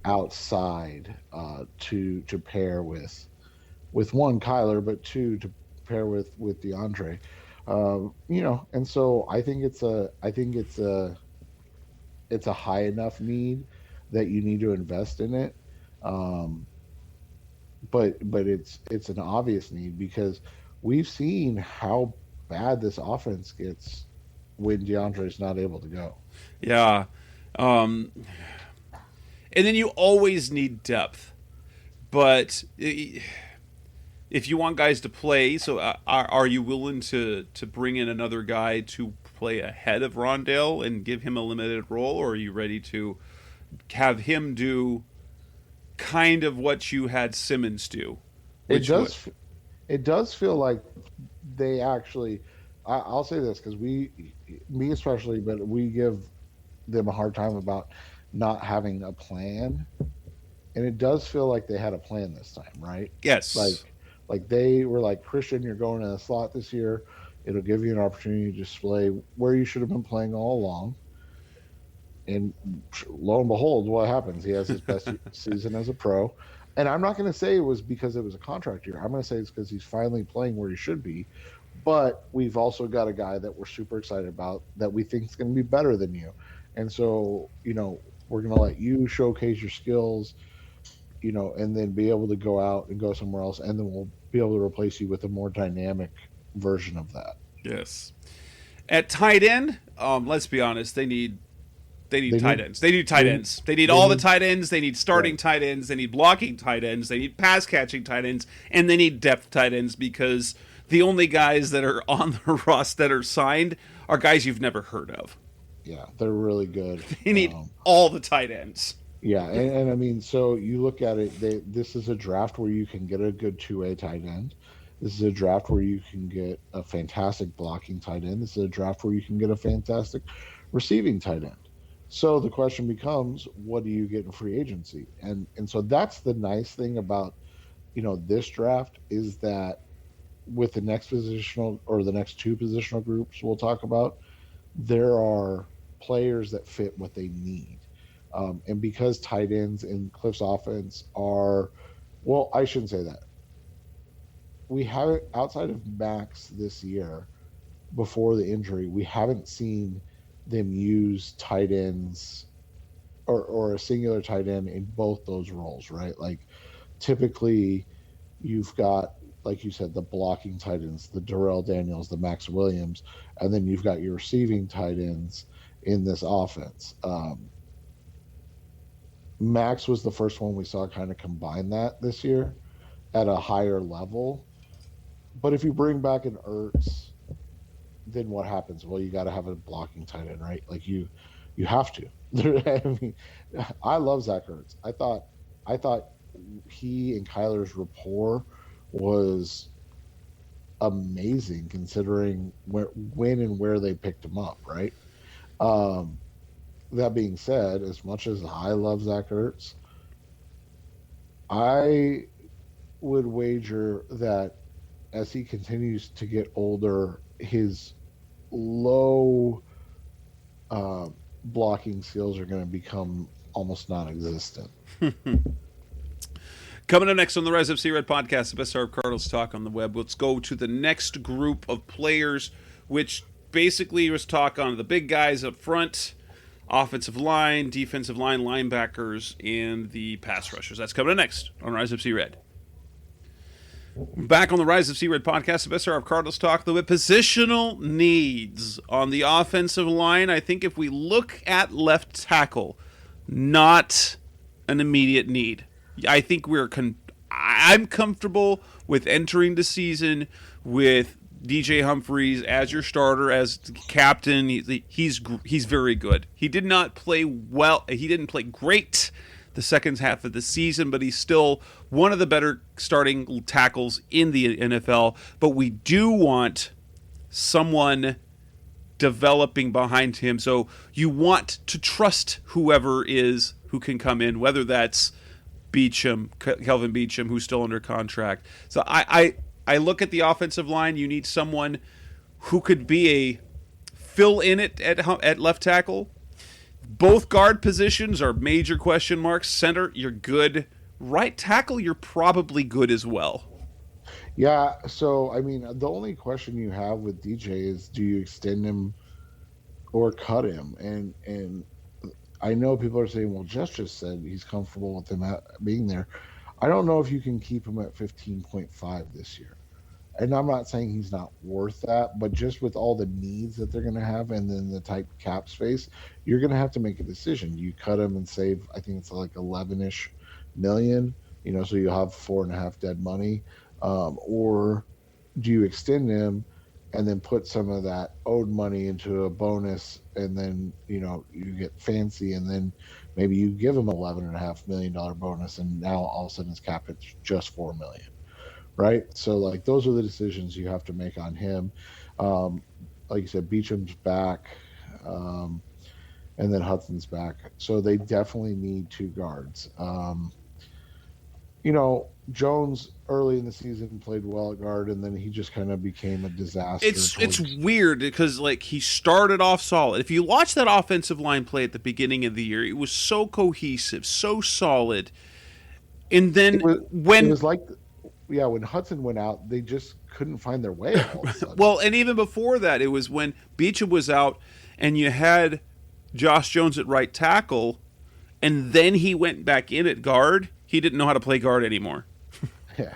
S4: outside to pair with one Kyler, but two to pair with DeAndre. And so I think it's a high enough need that you need to invest in it. But it's an obvious need because we've seen how bad this offense gets when DeAndre's not able to go.
S3: Yeah. And then you always need depth. But if you want guys to play, so are you willing to bring in another guy to play ahead of Rondale and give him a limited role, or are you ready to have him do kind of what you had Simmons do?
S4: It does feel like they actually. I'll say this because me especially, but we give them a hard time about not having a plan, and it does feel like they had a plan this time, right?
S3: Yes.
S4: Like they were like, Christian, you're going in the slot this year. It'll give you an opportunity to display where you should have been playing all along. And lo and behold, what happens? He has his best season as a pro. And I'm not going to say it was because it was a contract year. I'm going to say it's because he's finally playing where he should be. But we've also got a guy that we're super excited about that we think is going to be better than you. And so, we're going to let you showcase your skills, and then be able to go out and go somewhere else. And then we'll be able to replace you with a more dynamic version of that.
S3: Yes. At tight end, let's be honest, they need tight ends. They need tight ends. They need all the tight ends. They need starting tight ends. They need blocking tight ends. They need pass catching tight ends, and they need depth tight ends because the only guys that are on the roster that are signed are guys you've never heard of.
S4: Yeah, they're really good.
S3: They need all the tight ends.
S4: Yeah, and I mean, so you look at it. This is a draft where you can get a good 2A tight end. This is a draft where you can get a fantastic blocking tight end. This is a draft where you can get a fantastic receiving tight end. So the question becomes, what do you get in free agency? And so that's the nice thing about this draft is that with the next positional or the next two positional groups we'll talk about, there are players that fit what they need. And because tight ends in Cliff's offense are, well, I shouldn't say that. We haven't, outside of Max this year, before the injury, we haven't seen them use tight ends or a singular tight end in both those roles, right? Like typically you've got, like you said, the blocking tight ends, the Darrell Daniels, the Max Williams, and then you've got your receiving tight ends in this offense. Max was the first one we saw kind of combine that this year at a higher level. But if you bring back an Ertz, then what happens? Well, you got to have a blocking tight end, right? Like you have to. I mean, I love Zach Ertz. I thought he and Kyler's rapport was amazing considering when and where they picked him up, right? That being said, as much as I love Zach Ertz, I would wager that as he continues to get older, his low blocking skills are going to become almost non-existent.
S3: Coming up next on the Rise Up See Red podcast, the best hour of Cardinals talk on the web. Let's go to the next group of players, which basically was talk on the big guys up front, offensive line, defensive line, linebackers, and the pass rushers. That's coming up next on Rise Up See Red. Back on the Rise of Sea Red podcast, the best hour of Cardinals talk, the positional needs on the offensive line. I think if we look at left tackle, not an immediate need. I think I'm comfortable with entering the season with DJ Humphries as your starter, as captain. He's very good. He did not play well. He didn't play great the second half of the season, but he's still one of the better starting tackles in the NFL. But we do want someone developing behind him. So you want to trust whoever who can come in, whether that's Kelvin Beachum, who's still under contract. So I look at the offensive line. You need someone who could be a fill in it at left tackle. Both guard positions are major question marks. Center, you're good. Right tackle, you're probably good as well.
S4: Yeah, so, I mean, the only question you have with DJ is, do you extend him or cut him? And I know people are saying, well, Jess just said he's comfortable with him being there. I don't know if you can keep him at 15.5 this year. And I'm not saying he's not worth that, but just with all the needs that they're going to have and then the type cap space, you're going to have to make a decision. You cut him and save, I think it's like 11-ish million, so you have 4.5 dead money. Or do you extend him and then put some of that owed money into a bonus and then, you get fancy and then maybe you give him $11.5 million bonus and now all of a sudden his cap is just $4 million. Right. So like those are the decisions you have to make on him. Like you said, Beacham's back, and then Hudson's back. So they definitely need two guards. Jones early in the season played well at guard, and then he just kind of became a disaster
S3: It's
S4: towards.
S3: weird because like he started off solid. If you watch that offensive line play at the beginning of the year, it was so cohesive, so solid. And
S4: It
S3: then
S4: was it
S3: when
S4: was like, yeah, when Hudson went out, they just couldn't find their way all of a sudden.
S3: well, and even before that, it was when Beecham was out and you had Josh Jones at right tackle, and then he went back in at guard. He didn't know how to play guard anymore.
S4: Yeah,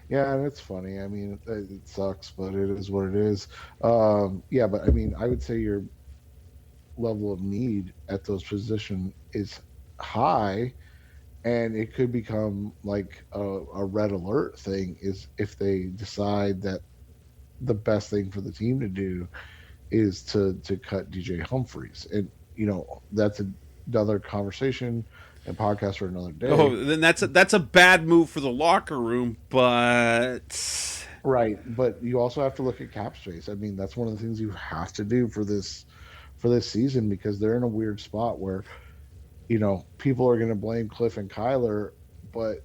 S4: yeah, and it's funny. I mean, it sucks, but it is what it is. Yeah, but I mean, I would say your level of need at those positions is high, and it could become like a red alert thing. Is if they decide that the best thing for the team to do is to cut DJ Humphreys, and that's another conversation and podcast for another day.
S3: Oh, then that's a bad move for the locker room, but
S4: Right, but you also have to look at cap space. I mean, that's one of the things you have to do for this season, because they're in a weird spot where people are going to blame Cliff and Kyler, but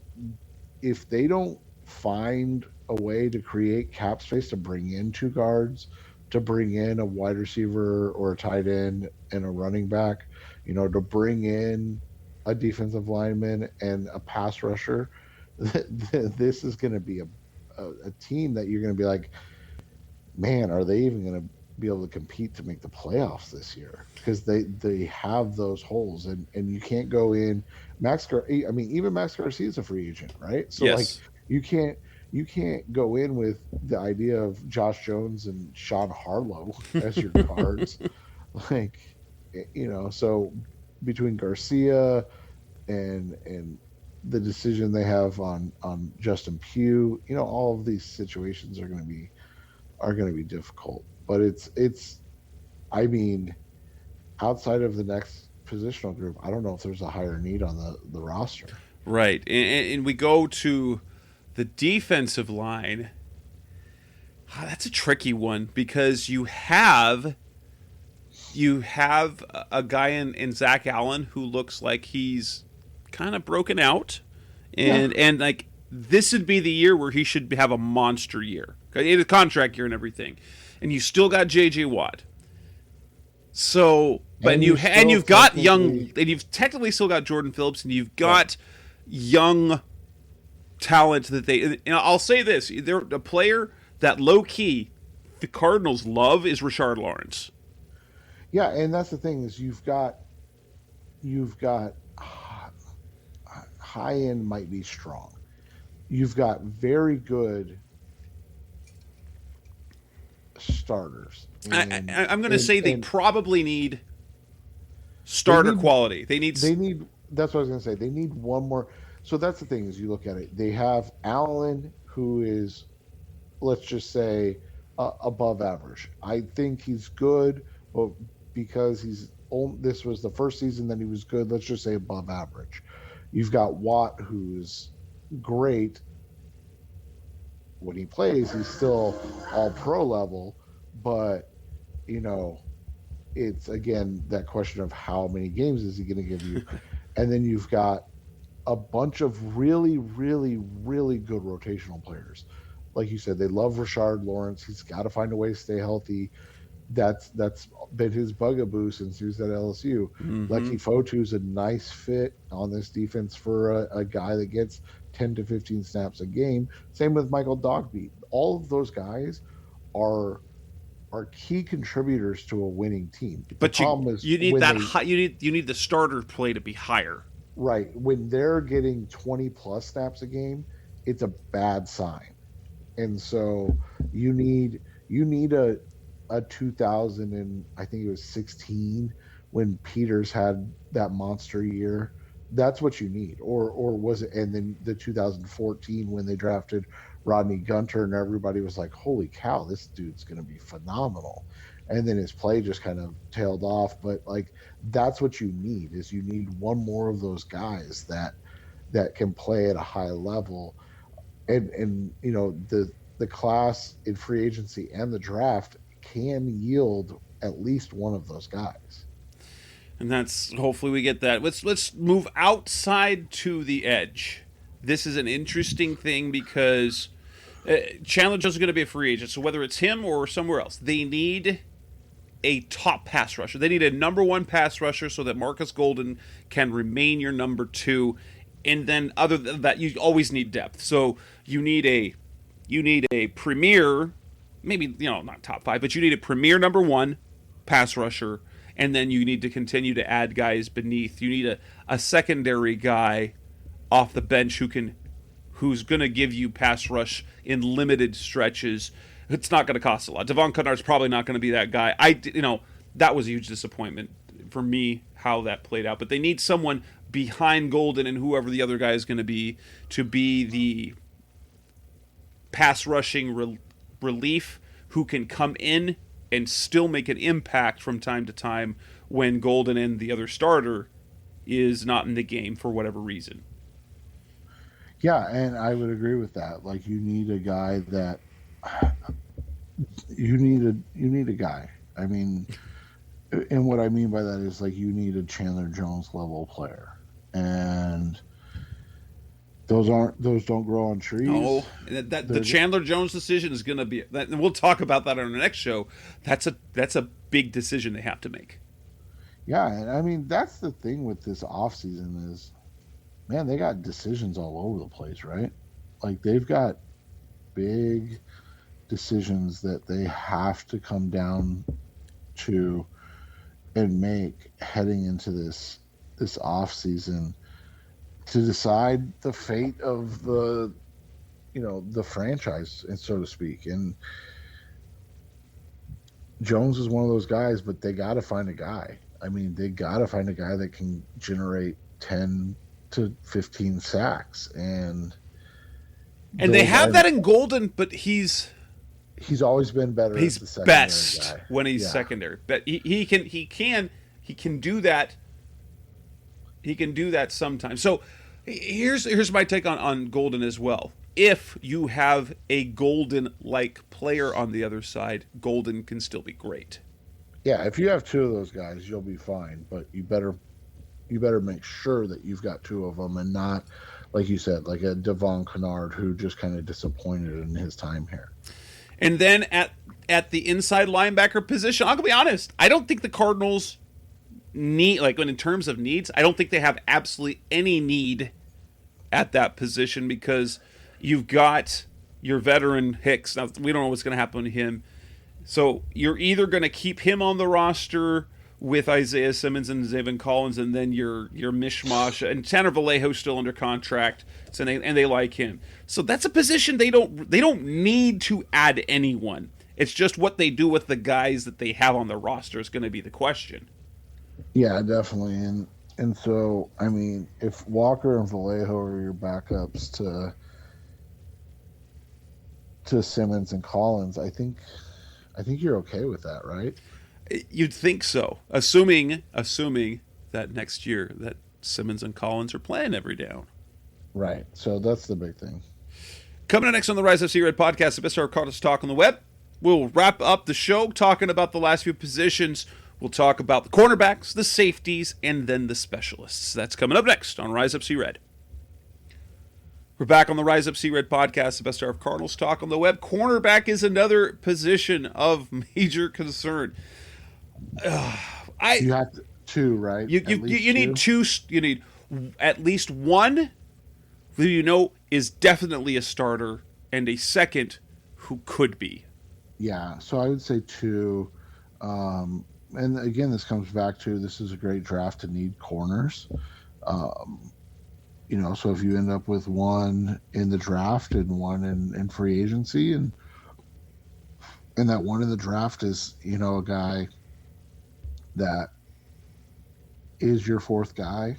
S4: if they don't find a way to create cap space to bring in two guards, to bring in a wide receiver or a tight end and a running back, to bring in a defensive lineman and a pass rusher, this is going to be a team that you're going to be like, man, are they even going to be able to compete to make the playoffs this year? Because they have those holes, and you can't go in. I mean, even Max Garcia is a free agent, right? So like,
S3: yes.
S4: you can't you can't go in with the idea of Josh Jones and Sean Harlow as your guards. Like, so between Garcia and the decision they have on Justin Pugh, all of these situations are going to be difficult. But it's I mean, outside of the next positional group, I don't know if there's a higher need on the roster.
S3: Right. And we go to the defensive line. That's a tricky one because you have a guy in Zach Allen who looks like he's kind of broken out,
S4: Yeah.
S3: and like this would be the year where he should have a monster year, in a contract year and everything, and you still got J.J. Watt. So, but
S4: And you
S3: and
S4: still
S3: you've got young,
S4: technically,
S3: and you've technically still got Jordan Phillips, and you've got young talent that they. And I'll say this: they're a player that low key the Cardinals love is Rashard Lawrence.
S4: yeah, and that's the thing is you've got high end might be strong. You've got very good starters,
S3: I'm going to
S4: and
S3: say they
S4: and
S3: probably need
S4: they
S3: starter
S4: need
S3: quality. They need.
S4: they need that's what I was going to say. They need one more. So that's the thing is you look at it. They have Allen, who is, let's just say, above average. I think he's good, but because this was the first season that he was good, let's just say above average. You've got Watt, who's great when he plays. He's still all pro level, but you know, it's again that question of how many games is he going to give you, and then you've got a bunch of really, really, really good rotational players. Like you said, they love Rashard Lawrence. He's got to find a way to stay healthy. That's been his bugaboo since he was at LSU.
S3: Mm-hmm.
S4: Leki Fotu's a nice fit on this defense for a guy that gets 10 to 15 snaps a game. Same with Michael Dogby. All of those guys are are key contributors to a winning team. The
S3: But you
S4: problem is
S3: you need
S4: when
S3: that
S4: they
S3: high, you need the starter play to be higher.
S4: right when they're getting 20 plus snaps a game, it's a bad sign. And so you need a 2000, and I think it was 16 when Peters had that monster year. That's what you need. Or was it, and then the 2014 when they drafted Rodney Gunter and everybody was like, holy cow, this dude's going to be phenomenal. And then his play just kind of tailed off. But like, that's what you need is you need one more of those guys that can play at a high level. And the class in free agency and the draft can yield at least one of those guys.
S3: And that's hopefully we get that. Let's move outside to the edge. this is an interesting thing because Chandler Jones is going to be a free agent. So whether it's him or somewhere else, they need a top pass rusher. They need a number one pass rusher so that Marcus Golden can remain your number two. And then other than that, you always need depth. So you need a premier, maybe not top five, but you need a premier number one pass rusher, and then you need to continue to add guys beneath. You need a secondary guy off the bench who's going to give you pass rush in limited stretches. It's not going to cost a lot. Devon Kennard's probably not going to be that guy. That was a huge disappointment for me how that played out. But they need someone behind Golden and whoever the other guy is going to be the pass rushing relief who can come in and still make an impact from time to time when Golden and the other starter is not in the game for whatever reason.
S4: Yeah, and I would agree with that. Like, you need a guy that you need a guy. I mean, and what I mean by that is, like, you need a Chandler Jones level player, and those don't grow on trees.
S3: No, the Chandler Jones decision is going to be, and we'll talk about that on the next show. That's a big decision they have to make.
S4: Yeah, and I mean, that's the thing with this offseason is, man, they got decisions all over the place, right? Like, they've got big decisions that they have to come down to and make heading into this offseason to decide the fate of the franchise, and so to speak. And Jones is one of those guys, but they got to find a guy. I mean, they got to find a guy that can generate 10 to 15 sacks, and
S3: they have that in Golden, but he's
S4: always been better.
S3: He's
S4: as the
S3: best
S4: guy.
S3: when he's secondary, but he can do that. He can do that sometimes. So here's my take on Golden as well. If you have a Golden-like player on the other side, Golden can still be great.
S4: Yeah, if you have two of those guys, you'll be fine. But you better make sure that you've got two of them, and not, like you said, like a Devon Kennard who just kind of disappointed in his time here.
S3: And then at the inside linebacker position, I'll be honest, I don't think the Cardinals need, like, in terms of needs, I don't think they have absolutely any need at that position, because you've got your veteran Hicks. Now, we don't know what's going to happen to him. So you're either going to keep him on the roster with Isaiah Simmons and Zaven Collins, and then your mishmash, and Tanner Vallejo's still under contract, so they like him. So that's a position they don't need to add anyone. It's just what they do with the guys that they have on the roster is going to be the question.
S4: Yeah, definitely. And so, I mean, if Walker and Vallejo are your backups to Simmons and Collins, I think you're okay with that, right?
S3: You'd think so, assuming that next year that Simmons and Collins are playing every down.
S4: Right. So that's the big thing.
S3: Coming up next on the Rise FC Red podcast, the best of our Cardinals talk on the web. We'll wrap up the show talking about the last few positions. We'll talk about the cornerbacks, the safeties, and then the specialists. That's coming up next on Rise FC Red. We're back on the Rise Up C Red podcast, the best of Cardinals talk on the web. Cornerback is another position of major concern.
S4: You have two, right?
S3: You need two. You need at least one who is definitely a starter, and a second who could be.
S4: Yeah, so I would say two. And again, this comes back to, this is a great draft to need corners. So if you end up with one in the draft and one in free agency, and that one in the draft is, a guy that is your fourth guy,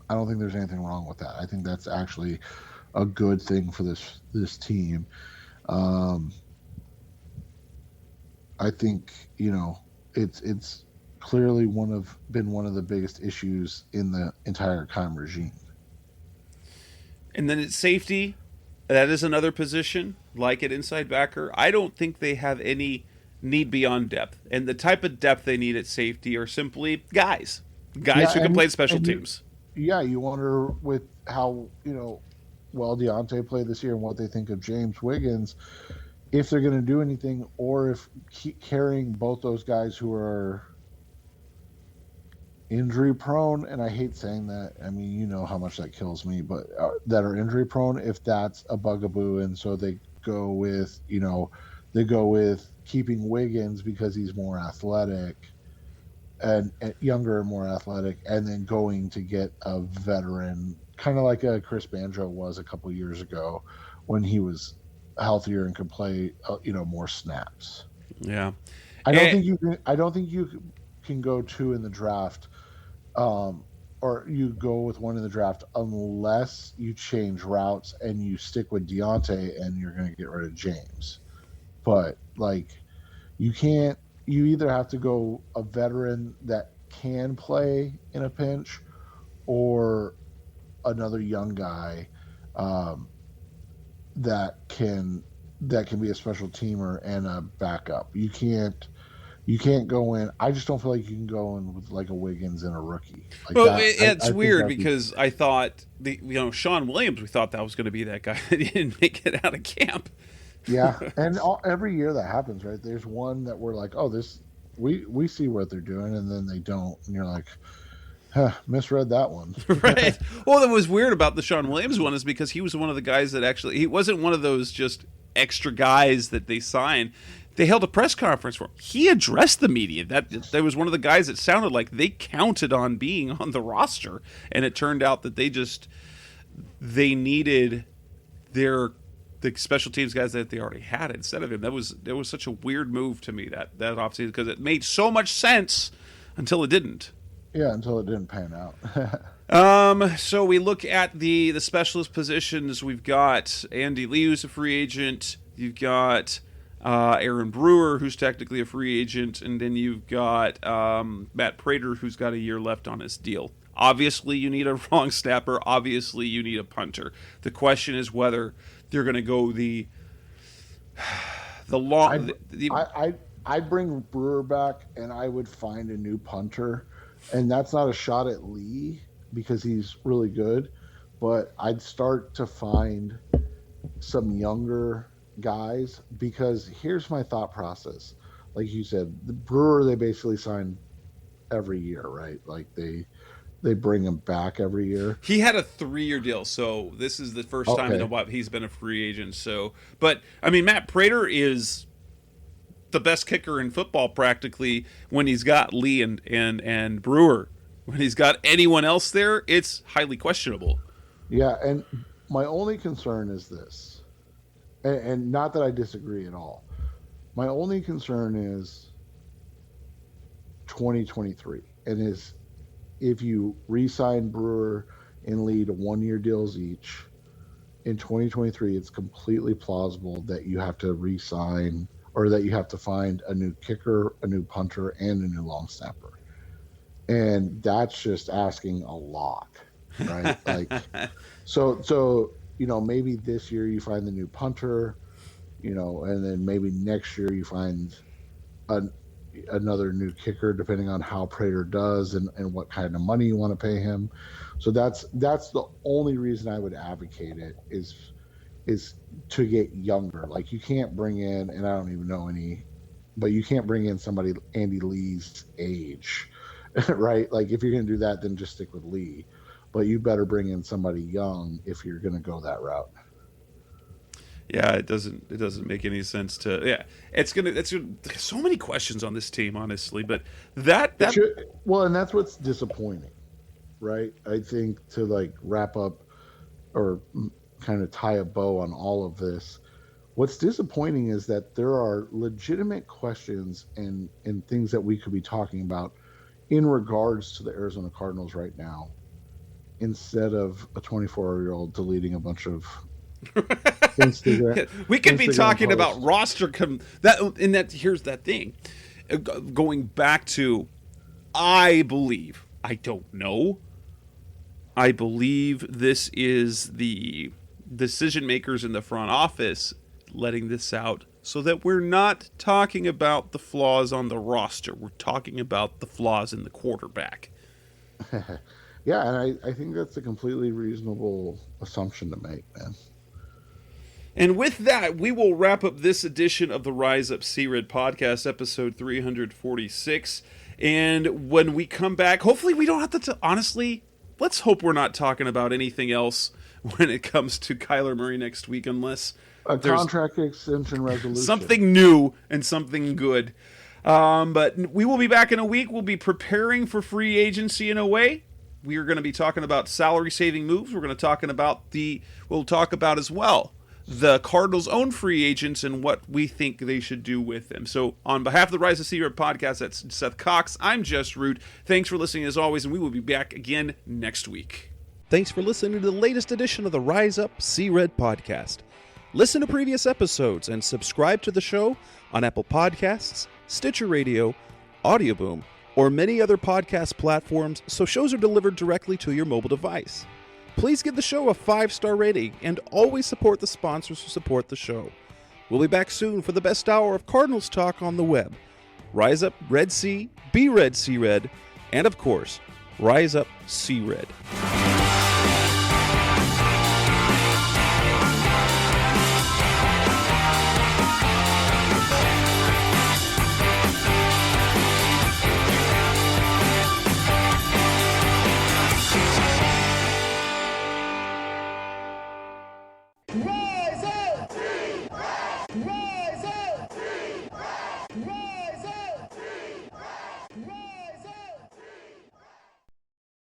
S4: I don't think there's anything wrong with that. I think that's actually a good thing for this team. I think, it's clearly been one of the biggest issues in the entire Kime regime.
S3: And then at safety, that is another position, like at inside backer. I don't think they have any need beyond depth. And the type of depth they need at safety are simply guys who can play special teams.
S4: You wonder with how well Deontay played this year and what they think of James Wiggins, if they're going to do anything, or if carrying both those guys who are injury prone, and I hate saying that. I mean, you know how much that kills me, but that are injury prone, if that's a bugaboo, and so they go with keeping Wiggins because he's more athletic and younger and more athletic, and then going to get a veteran, kind of like a Chris Banjo was a couple years ago when he was healthier and could play, more snaps.
S3: Yeah.
S4: I don't think you can. I don't think you can go two in the draft, or you go with one in the draft unless you change routes and you stick with Deontay and you're going to get rid of James. But like, you can't. You either have to go a veteran that can play in a pinch, or another young guy that can be a special teamer and a backup. You can't go in. I just don't feel like you can go in with like a Wiggins and a rookie. Like
S3: Well,
S4: that,
S3: it's weird because I thought Sean Williams. We thought that was going to be that guy that didn't make it out of camp.
S4: Yeah, and every year that happens, right? There's one that we're like, oh, this we see what they're doing, and then they don't, and you're like, huh, misread that one.
S3: Right. Well, what was weird about the Sean Williams one is because he was one of the guys that actually, he wasn't one of those just extra guys that they signed. They held a press conference for him. He addressed the media. That was one of the guys that sounded like they counted on being on the roster, and it turned out that they needed the special teams guys that they already had instead of him. That was such a weird move to me that offseason, because it made so much sense until it didn't.
S4: Yeah, until it didn't pan out.
S3: So we look at the specialist positions. We've got Andy Lee, who's a free agent. You've got Aaron Brewer, who's technically a free agent, and then you've got Matt Prater, who's got a year left on his deal. Obviously, you need a long snapper. Obviously, you need a punter. The question is whether they're going to go the long.
S4: I'd bring Brewer back, and I would find a new punter, and that's not a shot at Lee because he's really good, but I'd start to find some younger guys, because here's my thought process. Like you said, the Brewer, they basically sign every year, right? Like they bring him back every year.
S3: He had a 3-year deal, so this is the first time in a while he's been a free agent. So, but I mean, Matt Prater is the best kicker in football practically when he's got Lee and Brewer. When he's got anyone else there, it's highly questionable.
S4: Yeah, and my only concern is this, and not that I disagree at all. My only concern is 2023, and is if you re-sign Brewer and Lee to 1-year deals each, in 2023, it's completely plausible that you have to re-sign, or that you have to find a new kicker, a new punter, and a new long snapper. And that's just asking a lot, right? Like, so maybe this year you find the new punter, and then maybe next year you find another new kicker, depending on how Prater does and what kind of money you want to pay him. So that's the only reason I would advocate it is to get younger. Like, you can't bring in, and I don't even know any, but you can't bring in somebody Andy Lee's age, right? Like, if you're going to do that, then just stick with Lee. But you better bring in somebody young if you're going to go that route.
S3: Yeah, it doesn't make any sense to. Yeah, it's so many questions on this team, honestly. But
S4: and that's what's disappointing, right? I think, to like wrap up or kind of tie a bow on all of this, what's disappointing is that there are legitimate questions and things that we could be talking about in regards to the Arizona Cardinals right now, instead of a 24-year-old deleting a bunch of Instagram.
S3: We could be talking
S4: posts
S3: about roster here's that thing. Going back to, I believe this is the decision makers in the front office letting this out so that we're not talking about the flaws on the roster. We're talking about the flaws in the quarterback.
S4: Yeah, and I think that's a completely reasonable assumption to make, man.
S3: And with that, we will wrap up this edition of the Rise Up C-Red podcast, episode 346. And when we come back, hopefully we don't have to, honestly, let's hope we're not talking about anything else when it comes to Kyler Murray next week, unless
S4: A
S3: there's
S4: contract extension resolution.
S3: something new and something good. But we will be back in a week. We'll be preparing for free agency in a way. We are going to be talking about salary saving moves. We're going to we'll talk about as well the Cardinals' own free agents and what we think they should do with them. So on behalf of the Rise of C-Red podcast, that's Seth Cox. I'm Jess Root. Thanks for listening as always, and we will be back again next week. Thanks for listening to the latest edition of the Rise Up C-Red podcast. Listen to previous episodes and subscribe to the show on Apple Podcasts, Stitcher Radio, Audioboom, or many other podcast platforms so shows are delivered directly to your mobile device. Please give the show a 5-star rating and always support the sponsors who support the show. We'll be back soon for the best hour of Cardinals talk on the web. Rise Up Red Sea, Be Red Sea Red, and of course, Rise Up Sea Red.
S1: Rise up! Rise